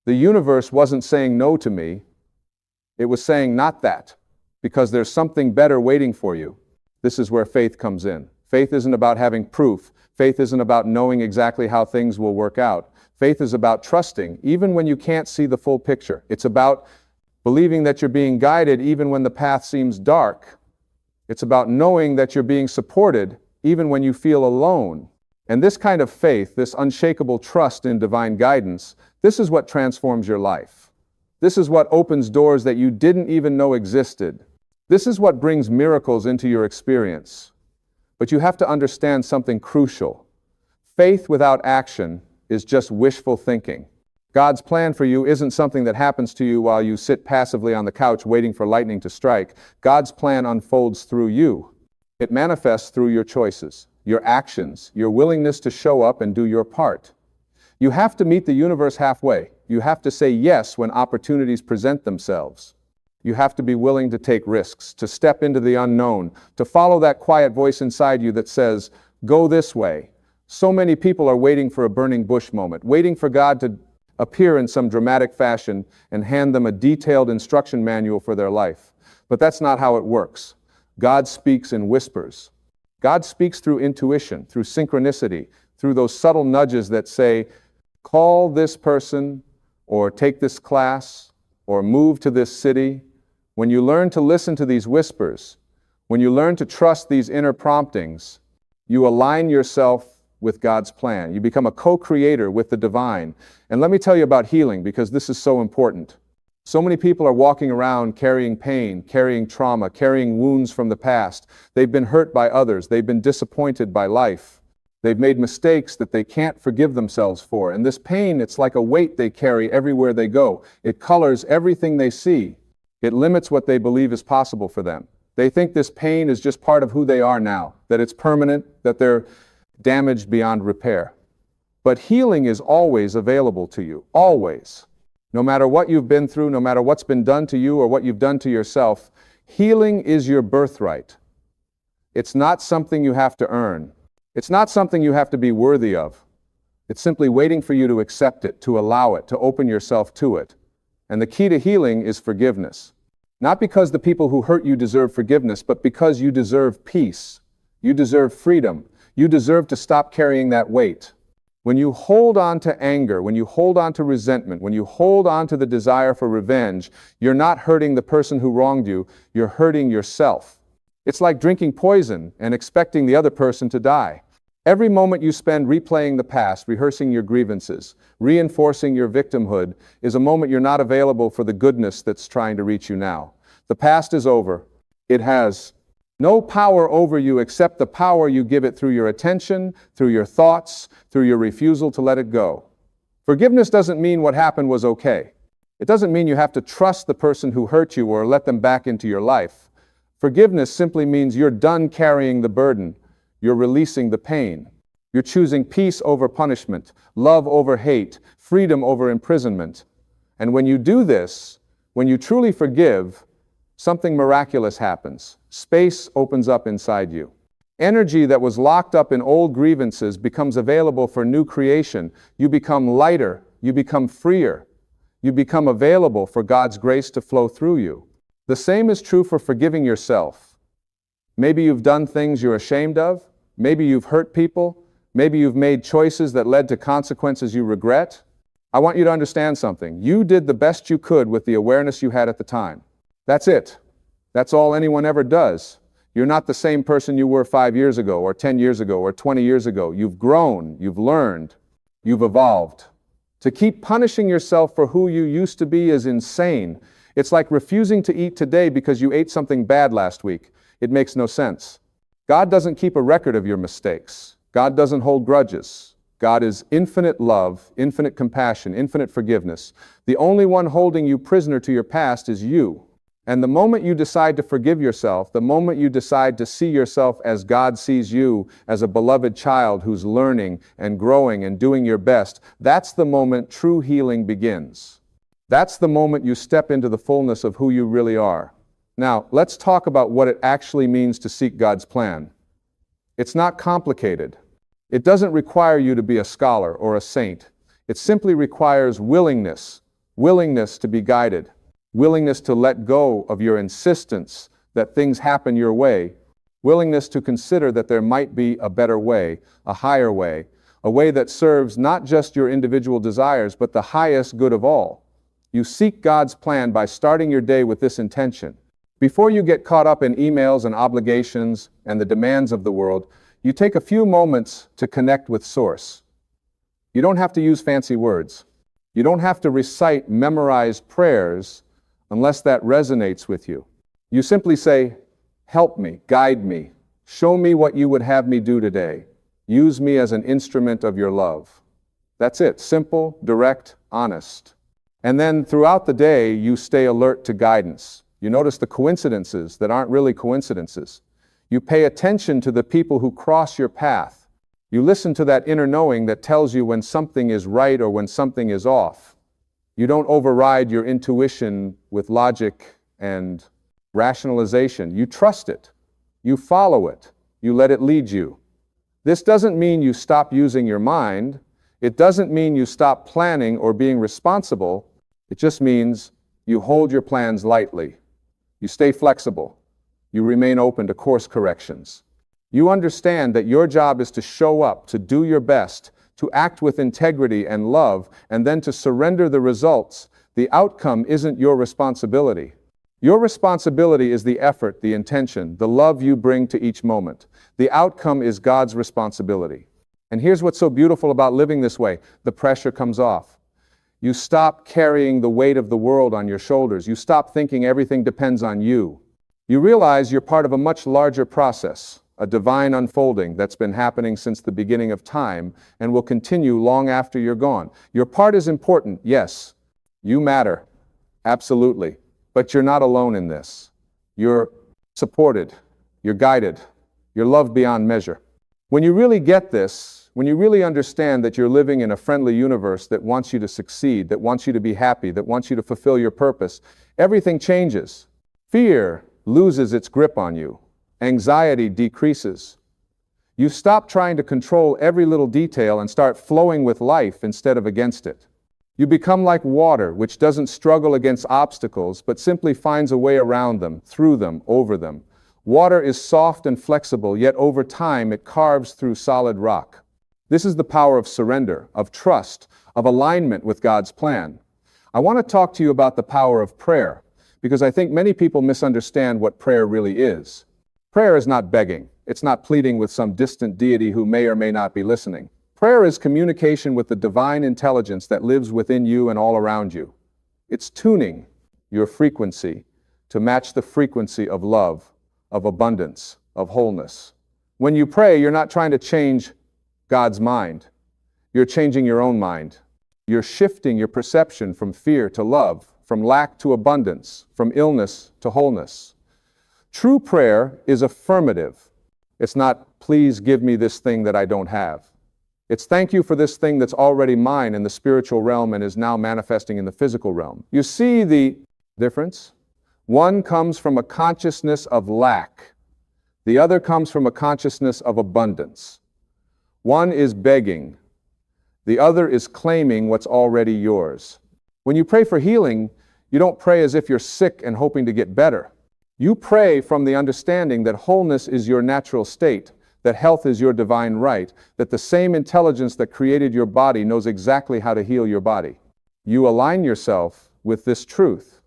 The universe wasn't saying no to me. It was saying not that, because there's something better waiting for you. This is where faith comes in. Faith isn't about having proof. Faith isn't about knowing exactly how things will work out. Faith is about trusting, even when you can't see the full picture. It's about believing that you're being guided even when the path seems dark. It's about knowing that you're being supported even when you feel alone. And this kind of faith, this unshakable trust in divine guidance, this is what transforms your life. This is what opens doors that you didn't even know existed. This is what brings miracles into your experience. But you have to understand something crucial. Faith without action is just wishful thinking. God's plan for you isn't something that happens to you while you sit passively on the couch waiting for lightning to strike. God's plan unfolds through you. It manifests through your choices, your actions, your willingness to show up and do your part. You have to meet the universe halfway. You have to say yes when opportunities present themselves. You have to be willing to take risks, to step into the unknown, to follow that quiet voice inside you that says, go this way. So many people are waiting for a burning bush moment, waiting for God to appear in some dramatic fashion and hand them a detailed instruction manual for their life. But that's not how it works. God speaks in whispers. God speaks through intuition, through synchronicity, through those subtle nudges that say, call this person, or take this class, or move to this city. When you learn to listen to these whispers, when you learn to trust these inner promptings, you align yourself with God's plan. You become a co-creator with the divine. And let me tell you about healing, because this is so important. So many people are walking around carrying pain, carrying trauma, carrying wounds from the past. They've been hurt by others. They've been disappointed by life. They've made mistakes that they can't forgive themselves for. And this pain, it's like a weight they carry everywhere they go. It colors everything they see. It limits what they believe is possible for them. They think this pain is just part of who they are now, that it's permanent, that they're damaged beyond repair. But healing is always available to you, always. No matter what you've been through, no matter what's been done to you or what you've done to yourself, healing is your birthright. It's not something you have to earn. It's not something you have to be worthy of. It's simply waiting for you to accept it, to allow it, to open yourself to it. And the key to healing is forgiveness. Not because the people who hurt you deserve forgiveness, but because you deserve peace. You deserve freedom. You deserve to stop carrying that weight. When you hold on to anger, when you hold on to resentment, when you hold on to the desire for revenge, you're not hurting the person who wronged you, you're hurting yourself. It's like drinking poison and expecting the other person to die. Every moment you spend replaying the past, rehearsing your grievances, reinforcing your victimhood, is a moment you're not available for the goodness that's trying to reach you now. The past is over. It has no power over you except the power you give it through your attention, through your thoughts, through your refusal to let it go. Forgiveness doesn't mean what happened was okay. It doesn't mean you have to trust the person who hurt you or let them back into your life. Forgiveness simply means you're done carrying the burden. You're releasing the pain. You're choosing peace over punishment, love over hate, freedom over imprisonment. And when you do this, when you truly forgive, something miraculous happens. Space opens up inside you. Energy that was locked up in old grievances becomes available for new creation. You become lighter. You become freer. You become available for God's grace to flow through you. The same is true for forgiving yourself. Maybe you've done things you're ashamed of. Maybe you've hurt people. Maybe you've made choices that led to consequences you regret. I want you to understand something. You did the best you could with the awareness you had at the time. That's it. That's all anyone ever does. You're not the same person you were 5 years ago, or 10 years ago, or 20 years ago. You've grown, you've learned, you've evolved. To keep punishing yourself for who you used to be is insane. It's like refusing to eat today because you ate something bad last week. It makes no sense. God doesn't keep a record of your mistakes. God doesn't hold grudges. God is infinite love, infinite compassion, infinite forgiveness. The only one holding you prisoner to your past is you. And the moment you decide to forgive yourself, the moment you decide to see yourself as God sees you, as a beloved child who's learning and growing and doing your best, that's the moment true healing begins. That's the moment you step into the fullness of who you really are. Now, let's talk about what it actually means to seek God's plan. It's not complicated. It doesn't require you to be a scholar or a saint. It simply requires willingness to be guided, willingness to let go of your insistence that things happen your way, willingness to consider that there might be a better way, a higher way, a way that serves not just your individual desires, but the highest good of all. You seek God's plan by starting your day with this intention. Before you get caught up in emails and obligations and the demands of the world, you take a few moments to connect with Source. You don't have to use fancy words. You don't have to recite memorized prayers unless that resonates with you. You simply say, "Help me, guide me, show me what you would have me do today. Use me as an instrument of your love." That's it. Simple, direct, honest. And then throughout the day, you stay alert to guidance. You notice the coincidences that aren't really coincidences. You pay attention to the people who cross your path. You listen to that inner knowing that tells you when something is right or when something is off. You don't override your intuition with logic and rationalization. You trust it. You follow it. You let it lead you. This doesn't mean you stop using your mind. It doesn't mean you stop planning or being responsible. It just means you hold your plans lightly. You stay flexible. You remain open to course corrections. You understand that your job is to show up, to do your best, to act with integrity and love, and then to surrender the results. The outcome isn't your responsibility. Your responsibility is the effort, the intention, the love you bring to each moment. The outcome is God's responsibility. And here's what's so beautiful about living this way. The pressure comes off. You stop carrying the weight of the world on your shoulders. You stop thinking everything depends on you. You realize you're part of a much larger process, a divine unfolding that's been happening since the beginning of time and will continue long after you're gone. Your part is important, yes. You matter, absolutely. But you're not alone in this. You're supported, you're guided, you're loved beyond measure. When you really get this, when you really understand that you're living in a friendly universe that wants you to succeed, that wants you to be happy, that wants you to fulfill your purpose, everything changes. Fear loses its grip on you. Anxiety decreases. You stop trying to control every little detail and start flowing with life instead of against it. You become like water, which doesn't struggle against obstacles, but simply finds a way around them, through them, over them. Water is soft and flexible, yet over time it carves through solid rock. This is the power of surrender, of trust, of alignment with God's plan. I want to talk to you about the power of prayer, because I think many people misunderstand what prayer really is. Prayer is not begging. It's not pleading with some distant deity who may or may not be listening. Prayer is communication with the divine intelligence that lives within you and all around you. It's tuning your frequency to match the frequency of love, of abundance, of wholeness. When you pray, you're not trying to change God's mind. You're changing your own mind. You're shifting your perception from fear to love, from lack to abundance, from illness to wholeness. True prayer is affirmative. It's not, "Please give me this thing that I don't have." It's, "Thank you for this thing that's already mine in the spiritual realm and is now manifesting in the physical realm." You see the difference? One comes from a consciousness of lack. The other comes from a consciousness of abundance. One is begging. The other is claiming what's already yours. When you pray for healing, you don't pray as if you're sick and hoping to get better. You pray from the understanding that wholeness is your natural state, that health is your divine right, that the same intelligence that created your body knows exactly how to heal your body. You align yourself with this truth.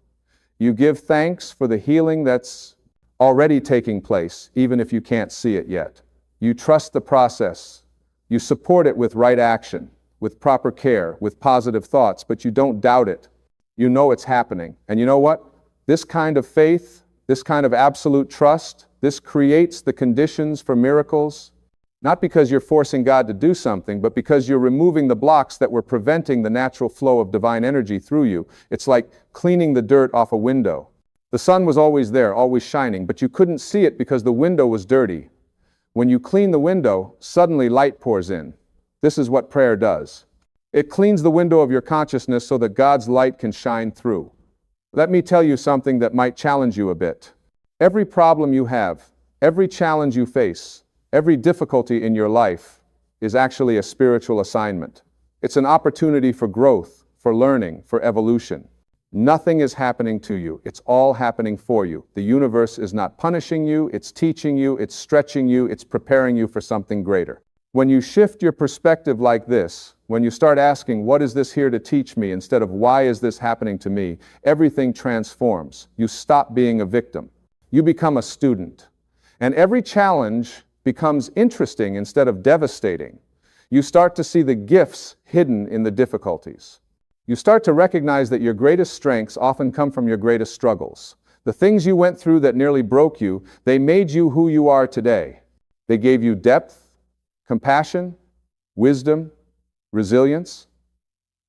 You give thanks for the healing that's already taking place, even if you can't see it yet. You trust the process. You support it with right action, with proper care, with positive thoughts, but you don't doubt it. You know it's happening. And you know what? This kind of faith, this kind of absolute trust, this creates the conditions for miracles, not because you're forcing God to do something, but because you're removing the blocks that were preventing the natural flow of divine energy through you. It's like cleaning the dirt off a window. The sun was always there, always shining, but you couldn't see it because the window was dirty. When you clean the window, suddenly light pours in. This is what prayer does. It cleans the window of your consciousness so that God's light can shine through. Let me tell you something that might challenge you a bit. Every problem you have, every challenge you face, every difficulty in your life is actually a spiritual assignment. It's an opportunity for growth, for learning, for evolution. Nothing is happening to you. It's all happening for you. The universe is not punishing you, it's teaching you, it's stretching you, it's preparing you for something greater. When you shift your perspective like this, when you start asking, what is this here to teach me, instead of why is this happening to me, everything transforms. You stop being a victim. You become a student. And every challenge becomes interesting instead of devastating. You start to see the gifts hidden in the difficulties. You start to recognize that your greatest strengths often come from your greatest struggles. The things you went through that nearly broke you, they made you who you are today. They gave you depth, compassion, wisdom, resilience.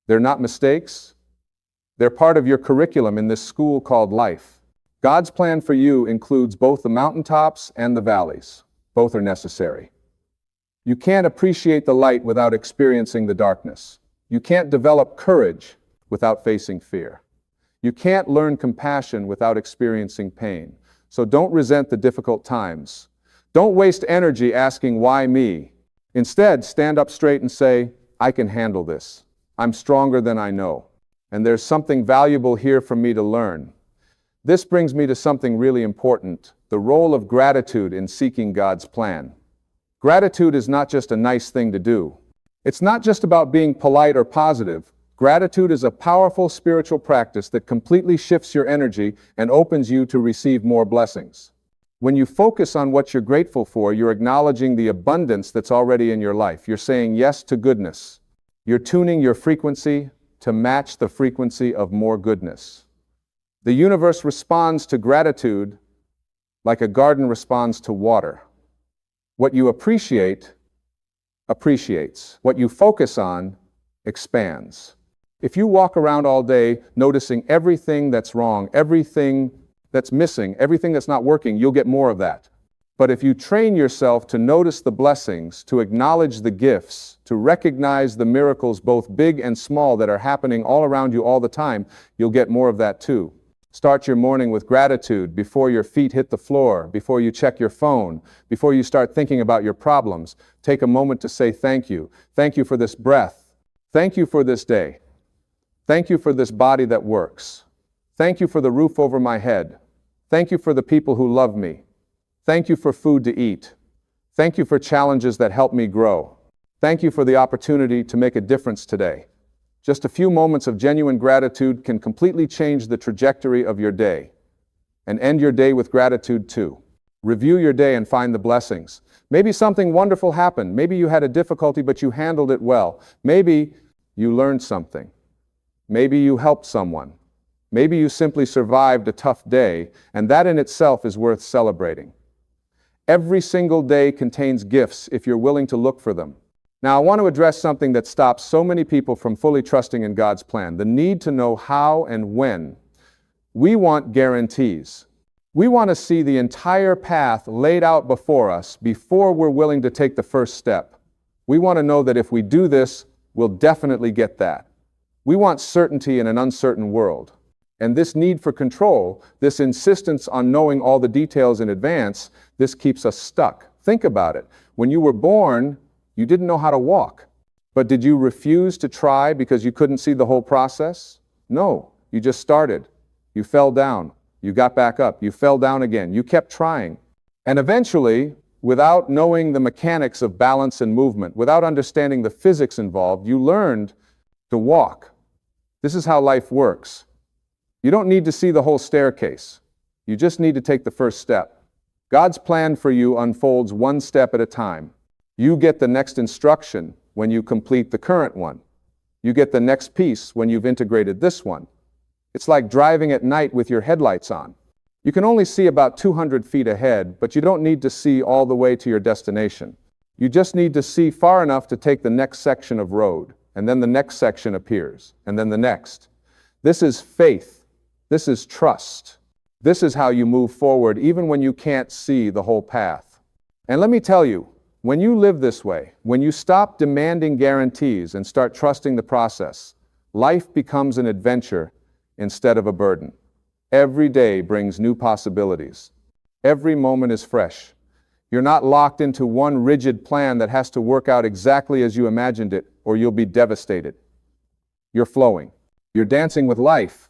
They're not mistakes. They're part of your curriculum in this school called life. God's plan for you includes both the mountaintops and the valleys. Both are necessary. You can't appreciate the light without experiencing the darkness. You can't develop courage without facing fear. You can't learn compassion without experiencing pain. So don't resent the difficult times. Don't waste energy asking, why me? Instead, stand up straight and say, I can handle this. I'm stronger than I know. And there's something valuable here for me to learn. This brings me to something really important, the role of gratitude in seeking God's plan. Gratitude is not just a nice thing to do. It's not just about being polite or positive. Gratitude is a powerful spiritual practice that completely shifts your energy and opens you to receive more blessings. When you focus on what you're grateful for, you're acknowledging the abundance that's already in your life. You're saying yes to goodness. You're tuning your frequency to match the frequency of more goodness. The universe responds to gratitude like a garden responds to water. What you appreciate appreciates. What you focus on expands. If you walk around all day noticing everything that's wrong, everything that's missing, everything that's not working, you'll get more of that. But if you train yourself to notice the blessings, to acknowledge the gifts, to recognize the miracles, both big and small, that are happening all around you all the time, you'll get more of that too. Start your morning with gratitude before your feet hit the floor, before you check your phone, before you start thinking about your problems. Take a moment to say thank you. Thank you for this breath. Thank you for this day. Thank you for this body that works. Thank you for the roof over my head. Thank you for the people who love me. Thank you for food to eat. Thank you for challenges that help me grow. Thank you for the opportunity to make a difference today. Just a few moments of genuine gratitude can completely change the trajectory of your day. And end your day with gratitude too. Review your day and find the blessings. Maybe something wonderful happened. Maybe you had a difficulty, but you handled it well. Maybe you learned something. Maybe you helped someone. Maybe you simply survived a tough day, and that in itself is worth celebrating. Every single day contains gifts if you're willing to look for them. Now, I want to address something that stops so many people from fully trusting in God's plan, the need to know how and when. We want guarantees. We want to see the entire path laid out before us before we're willing to take the first step. We want to know that if we do this, we'll definitely get that. We want certainty in an uncertain world. And this need for control, this insistence on knowing all the details in advance, this keeps us stuck. Think about it. When you were born, you didn't know how to walk. But did you refuse to try because you couldn't see the whole process? No, you just started. You fell down. You got back up. You fell down again. You kept trying. And eventually, without knowing the mechanics of balance and movement, without understanding the physics involved, you learned to walk. This is how life works. You don't need to see the whole staircase. You just need to take the first step. God's plan for you unfolds one step at a time. You get the next instruction when you complete the current one. You get the next piece when you've integrated this one. It's like driving at night with your headlights on. You can only see about 200 feet ahead, but you don't need to see all the way to your destination. You just need to see far enough to take the next section of road, and then the next section appears, and then the next. This is faith. This is trust. This is how you move forward even when you can't see the whole path. And let me tell you, when you live this way, when you stop demanding guarantees and start trusting the process, life becomes an adventure instead of a burden. Every day brings new possibilities. Every moment is fresh. You're not locked into one rigid plan that has to work out exactly as you imagined it, or you'll be devastated. You're flowing. You're dancing with life.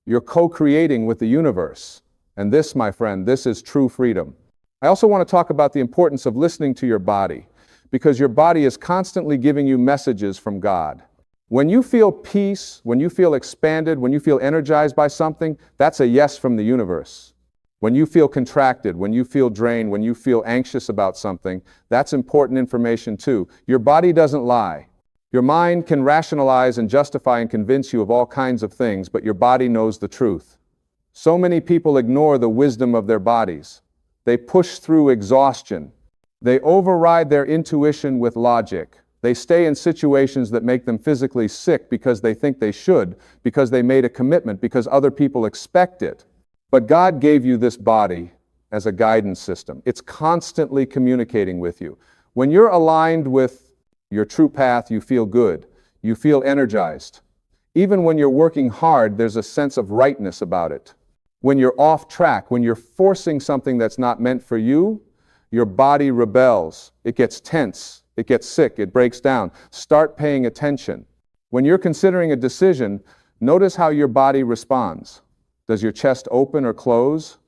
You're co-creating with the universe. And this, my friend, this is true freedom. I also want to talk about the importance of listening to your body, because your body is constantly giving you messages from God. When you feel peace, when you feel expanded, when you feel energized by something, that's a yes from the universe. When you feel contracted, when you feel drained, when you feel anxious about something, that's important information too. Your body doesn't lie. Your mind can rationalize and justify and convince you of all kinds of things, but your body knows the truth. So many people ignore the wisdom of their bodies. They push through exhaustion. They override their intuition with logic. They stay in situations that make them physically sick because they think they should, because they made a commitment, because other people expect it. But God gave you this body as a guidance system. It's constantly communicating with you. When you're aligned with your true path, you feel good. You feel energized. Even when you're working hard, there's a sense of rightness about it. When you're off track, when you're forcing something that's not meant for you, your body rebels. It gets tense. It gets sick. It breaks down. Start paying attention. When you're considering a decision, notice how your body responds. Does your chest open or close?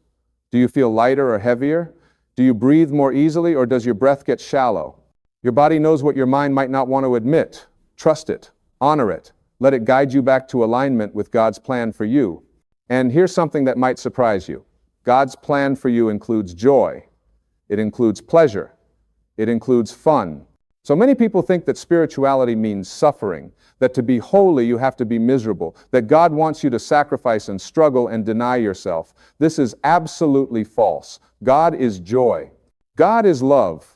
Do you feel lighter or heavier? Do you breathe more easily, or does your breath get shallow? Your body knows what your mind might not want to admit. Trust it. Honor it. Let it guide you back to alignment with God's plan for you. And here's something that might surprise you. God's plan for you includes joy. It includes pleasure. It includes fun. So many people think that spirituality means suffering, that to be holy you have to be miserable, that God wants you to sacrifice and struggle and deny yourself. This is absolutely false. God is joy. God is love.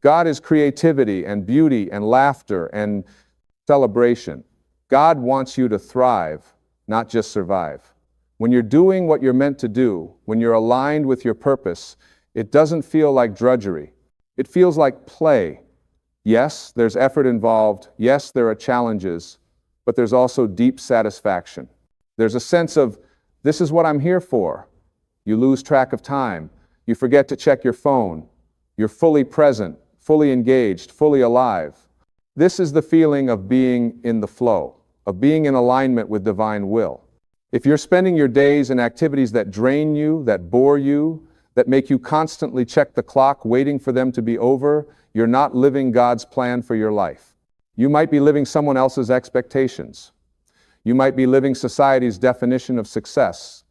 God is creativity and beauty and laughter and celebration. God wants you to thrive, not just survive. When you're doing what you're meant to do, when you're aligned with your purpose, it doesn't feel like drudgery. It feels like play. Yes, there's effort involved. Yes, there are challenges, but there's also deep satisfaction. There's a sense of, this is what I'm here for. You lose track of time. You forget to check your phone. You're fully present, fully engaged, fully alive. This is the feeling of being in the flow, of being in alignment with divine will. If you're spending your days in activities that drain you, that bore you, that make you constantly check the clock, waiting for them to be over, you're not living God's plan for your life. You might be living someone else's expectations. You might be living society's definition of success.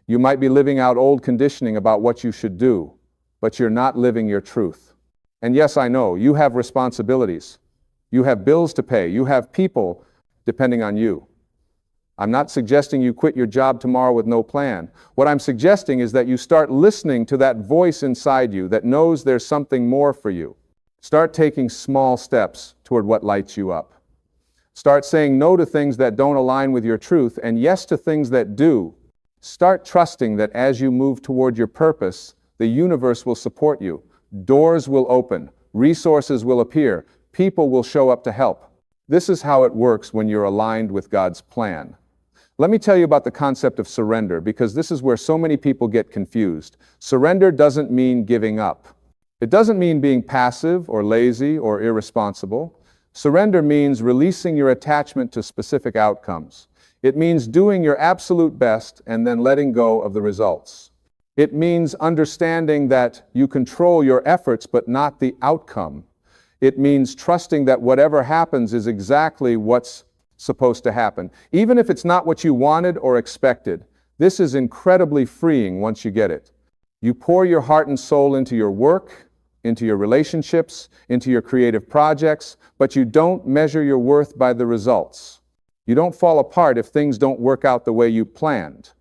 You might be living out old conditioning about what you should do, but you're not living your truth. And yes, I know, you have responsibilities. You have bills to pay. You have people depending on you. I'm not suggesting you quit your job tomorrow with no plan. What I'm suggesting is that you start listening to that voice inside you that knows there's something more for you. Start taking small steps toward what lights you up. Start saying no to things that don't align with your truth and yes to things that do. Start trusting that as you move toward your purpose, the universe will support you. Doors will open. Resources will appear. People will show up to help. This is how it works when you're aligned with God's plan. Let me tell you about the concept of surrender, because this is where so many people get confused. Surrender doesn't mean giving up. It doesn't mean being passive or lazy or irresponsible. Surrender means releasing your attachment to specific outcomes. It means doing your absolute best and then letting go of the results. It means understanding that you control your efforts but not the outcome. It means trusting that whatever happens is exactly what's supposed to happen, even if it's not what you wanted or expected. This is incredibly freeing once you get it. You pour your heart and soul into your work, into your relationships, into your creative projects, but you don't measure your worth by the results. You don't fall apart if things don't work out the way you planned.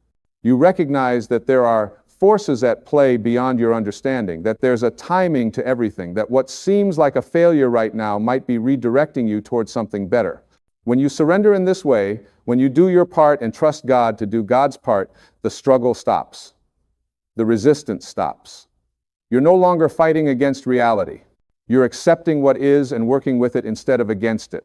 You recognize that there are forces at play beyond your understanding, that there's a timing to everything, that what seems like a failure right now might be redirecting you towards something better. When you surrender in this way, when you do your part and trust God to do God's part, the struggle stops. The resistance stops. You're no longer fighting against reality. You're accepting what is and working with it instead of against it.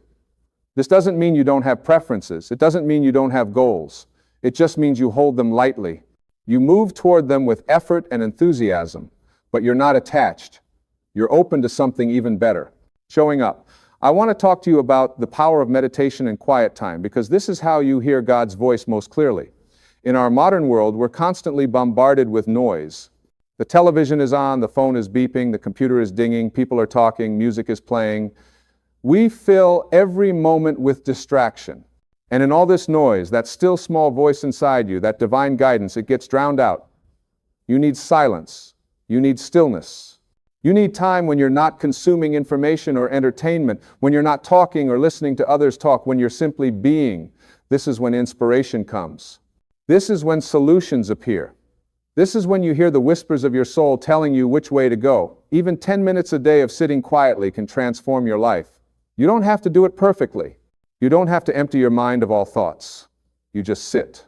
This doesn't mean you don't have preferences. It doesn't mean you don't have goals. It just means you hold them lightly. You move toward them with effort and enthusiasm, but you're not attached. You're open to something even better. Showing up. I want to talk to you about the power of meditation and quiet time, because this is how you hear God's voice most clearly. In our modern world, we're constantly bombarded with noise. The television is on, the phone is beeping, the computer is dinging, people are talking, music is playing. We fill every moment with distraction. And in all this noise, that still small voice inside you, that divine guidance, it gets drowned out. You need silence. You need stillness. You need time when you're not consuming information or entertainment, when you're not talking or listening to others talk, when you're simply being. This is when inspiration comes. This is when solutions appear. This is when you hear the whispers of your soul telling you which way to go. Even 10 minutes a day of sitting quietly can transform your life. You don't have to do it perfectly. You don't have to empty your mind of all thoughts. You just sit.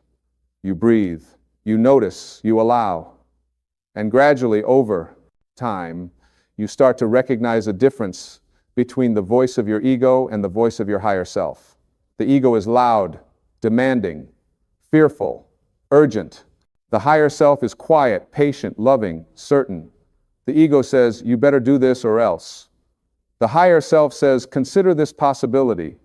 You breathe. You notice. You allow. And gradually, over time, you start to recognize a difference between the voice of your ego and the voice of your higher self. The ego is loud, demanding, fearful, urgent. The higher self is quiet, patient, loving, certain. The ego says, you better do this or else. The higher self says, consider this possibility.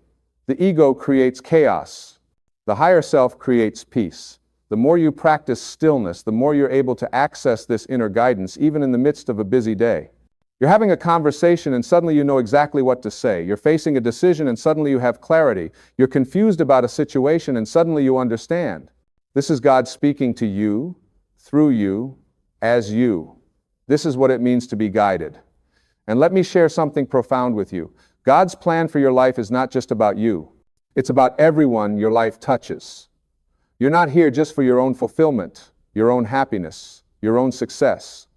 The ego creates chaos. The higher self creates peace. The more you practice stillness, the more you're able to access this inner guidance, even in the midst of a busy day. You're having a conversation and suddenly you know exactly what to say. You're facing a decision and suddenly you have clarity. You're confused about a situation and suddenly you understand. This is God speaking to you, through you, as you. This is what it means to be guided. And let me share something profound with you. God's plan for your life is not just about you. It's about everyone your life touches. You're not here just for your own fulfillment, your own happiness, your own success.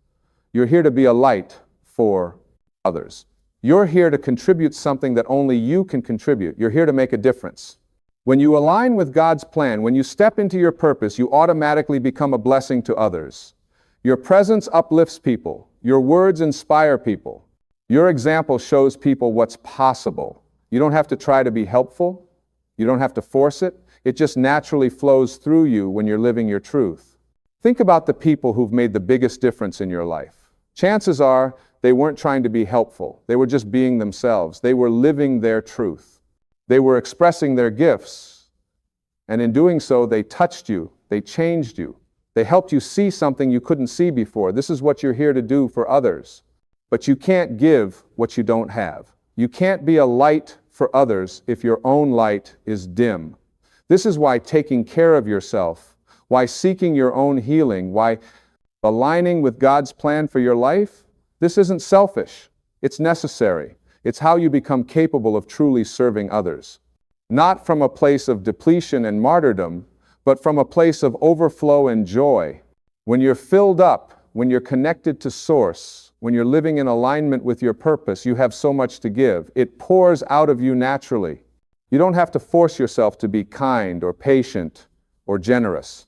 You're here to be a light for others. You're here to contribute something that only you can contribute. You're here to make a difference. When you align with God's plan, when you step into your purpose, you automatically become a blessing to others. Your presence uplifts people. Your words inspire people. Your example shows people what's possible. You don't have to try to be helpful. You don't have to force it. It just naturally flows through you when you're living your truth. Think about the people who've made the biggest difference in your life. Chances are they weren't trying to be helpful. They were just being themselves. They were living their truth. They were expressing their gifts. And in doing so, they touched you. They changed you. They helped you see something you couldn't see before. This is what you're here to do for others. But you can't give what you don't have. You can't be a light for others if your own light is dim. This is why taking care of yourself, why seeking your own healing, why aligning with God's plan for your life, this isn't selfish. It's necessary. It's how you become capable of truly serving others. Not from a place of depletion and martyrdom, but from a place of overflow and joy. When you're filled up, when you're connected to Source, when you're living in alignment with your purpose, you have so much to give. It pours out of you naturally. You don't have to force yourself to be kind or patient or generous.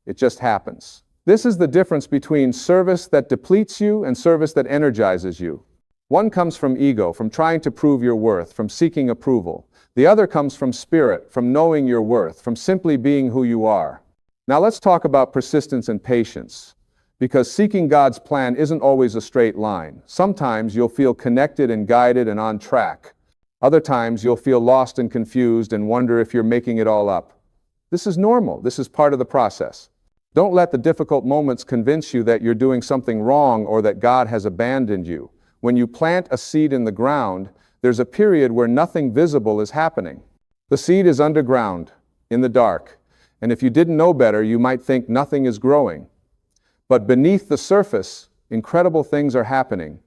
It just happens. This is the difference between service that depletes you and service that energizes you. One comes from ego, from trying to prove your worth, from seeking approval. The other comes from spirit, from knowing your worth, from simply being who you are. Now let's talk about persistence and patience, because seeking God's plan isn't always a straight line. Sometimes you'll feel connected and guided and on track. Other times you'll feel lost and confused and wonder if you're making it all up. This is normal. This is part of the process. Don't let the difficult moments convince you that you're doing something wrong or that God has abandoned you. When you plant a seed in the ground, there's a period where nothing visible is happening. The seed is underground, in the dark, and if you didn't know better, you might think nothing is growing. But beneath the surface, incredible things are happening.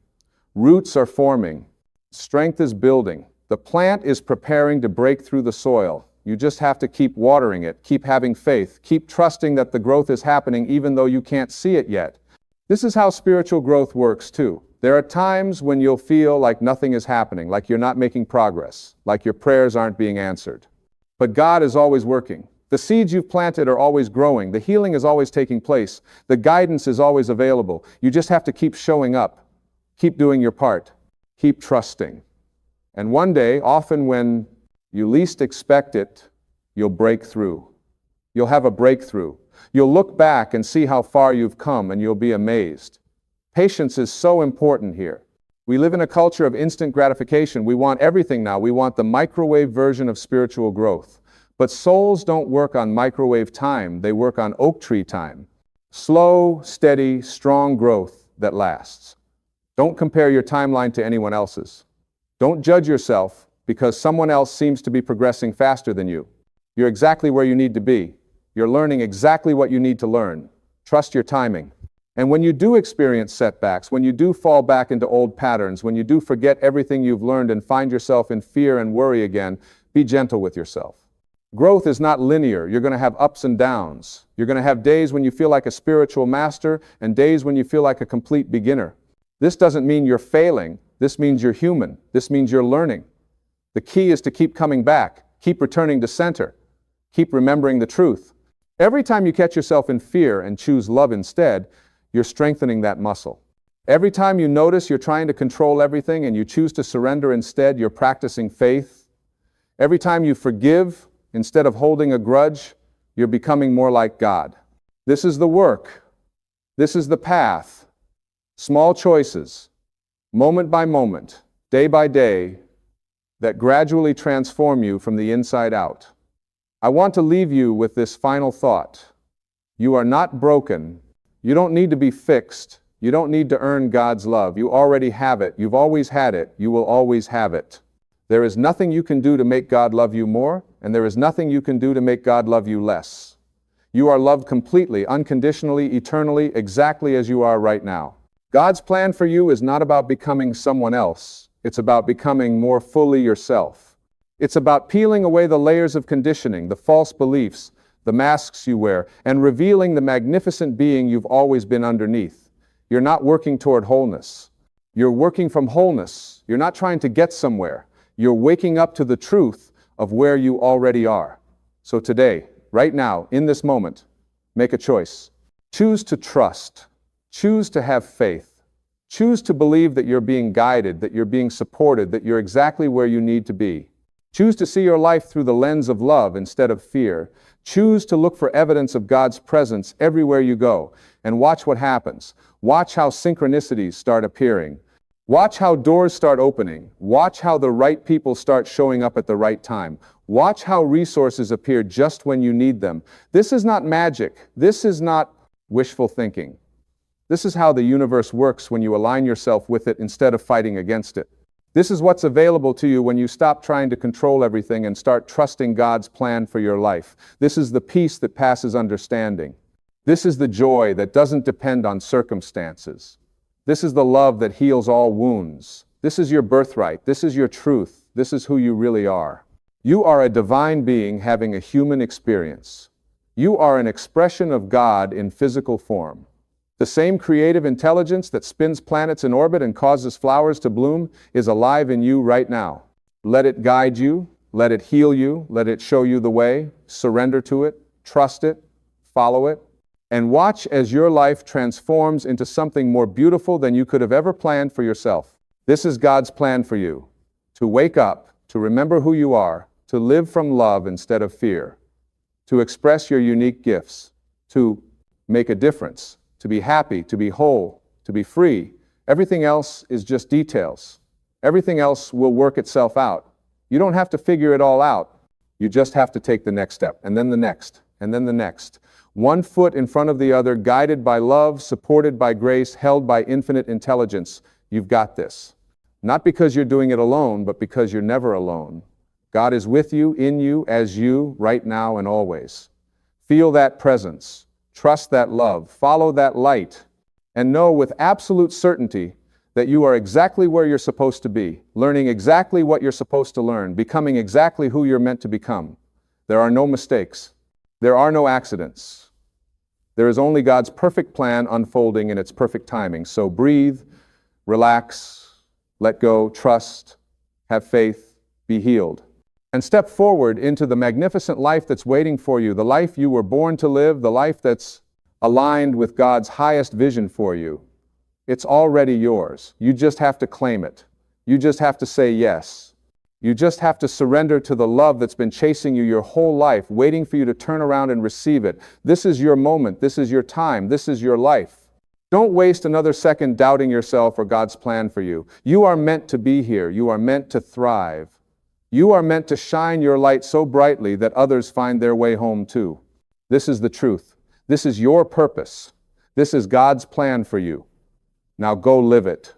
Roots are forming. Strength is building. The plant is preparing to break through the soil. You just have to keep watering it, keep having faith, keep trusting that the growth is happening even though you can't see it yet. This is how spiritual growth works too. There are times when you'll feel like nothing is happening, like you're not making progress, like your prayers aren't being answered. But God is always working. The seeds you've planted are always growing. The healing is always taking place. The guidance is always available. You just have to keep showing up. Keep doing your part. Keep trusting. And one day, often when you least expect it, you'll break through. You'll have a breakthrough. You'll look back and see how far you've come and you'll be amazed. Patience is so important here. We live in a culture of instant gratification. We want everything now. We want the microwave version of spiritual growth. But souls don't work on microwave time, they work on oak tree time. Slow, steady, strong growth that lasts. Don't compare your timeline to anyone else's. Don't judge yourself because someone else seems to be progressing faster than you. You're exactly where you need to be. You're learning exactly what you need to learn. Trust your timing. And when you do experience setbacks, when you do fall back into old patterns, when you do forget everything you've learned and find yourself in fear and worry again, be gentle with yourself. Growth is not linear. You're going to have ups and downs. You're going to have days when you feel like a spiritual master and days when you feel like a complete beginner. This doesn't mean you're failing. This means you're human. This means you're learning. The key is to keep coming back, keep returning to center, keep remembering the truth. Every time you catch yourself in fear and choose love instead, you're strengthening that muscle. Every time you notice you're trying to control everything and you choose to surrender instead, you're practicing faith. Every time you forgive instead of holding a grudge, you're becoming more like God. This is the work. This is the path. Small choices, moment by moment, day by day, that gradually transform you from the inside out. I want to leave you with this final thought. You are not broken. You don't need to be fixed. You don't need to earn God's love. You already have it. You've always had it. You will always have it. There is nothing you can do to make God love you more, and there is nothing you can do to make God love you less. You are loved completely, unconditionally, eternally, exactly as you are right now. God's plan for you is not about becoming someone else. It's about becoming more fully yourself. It's about peeling away the layers of conditioning, the false beliefs, the masks you wear, and revealing the magnificent being you've always been underneath. You're not working toward wholeness. You're working from wholeness. You're not trying to get somewhere. You're waking up to the truth of where you already are. So today, right now, in this moment, make a choice. Choose to trust. Choose to have faith. Choose to believe that you're being guided, that you're being supported, that you're exactly where you need to be. Choose to see your life through the lens of love instead of fear. Choose to look for evidence of God's presence everywhere you go, and watch what happens. Watch how synchronicities start appearing. Watch how doors start opening. Watch how the right people start showing up at the right time. Watch how resources appear just when you need them. This is not magic. This is not wishful thinking. This is how the universe works when you align yourself with it instead of fighting against it. This is what's available to you when you stop trying to control everything and start trusting God's plan for your life. This is the peace that passes understanding. This is the joy that doesn't depend on circumstances. This is the love that heals all wounds. This is your birthright. This is your truth. This is who you really are. You are a divine being having a human experience. You are an expression of God in physical form. The same creative intelligence that spins planets in orbit and causes flowers to bloom is alive in you right now. Let it guide you. Let it heal you. Let it show you the way. Surrender to it. Trust it. Follow it. And watch as your life transforms into something more beautiful than you could have ever planned for yourself. This is God's plan for you. To wake up, to remember who you are, to live from love instead of fear, to express your unique gifts, to make a difference, to be happy, to be whole, to be free. Everything else is just details. Everything else will work itself out. You don't have to figure it all out. You just have to take the next step, and then the next, and then the next. One foot in front of the other, guided by love, supported by grace, held by infinite intelligence. You've got this. Not because you're doing it alone, but because you're never alone. God is with you, in you, as you, right now and always. Feel that presence. Trust that love. Follow that light. And know with absolute certainty that you are exactly where you're supposed to be, learning exactly what you're supposed to learn, becoming exactly who you're meant to become. There are no mistakes. There are no accidents. There is only God's perfect plan unfolding in its perfect timing. So breathe, relax, let go, trust, have faith, be healed. And step forward into the magnificent life that's waiting for you, the life you were born to live, the life that's aligned with God's highest vision for you. It's already yours. You just have to claim it. You just have to say yes. You just have to surrender to the love that's been chasing you your whole life, waiting for you to turn around and receive it. This is your moment. This is your time. This is your life. Don't waste another second doubting yourself or God's plan for you. You are meant to be here. You are meant to thrive. You are meant to shine your light so brightly that others find their way home too. This is the truth. This is your purpose. This is God's plan for you. Now go live it.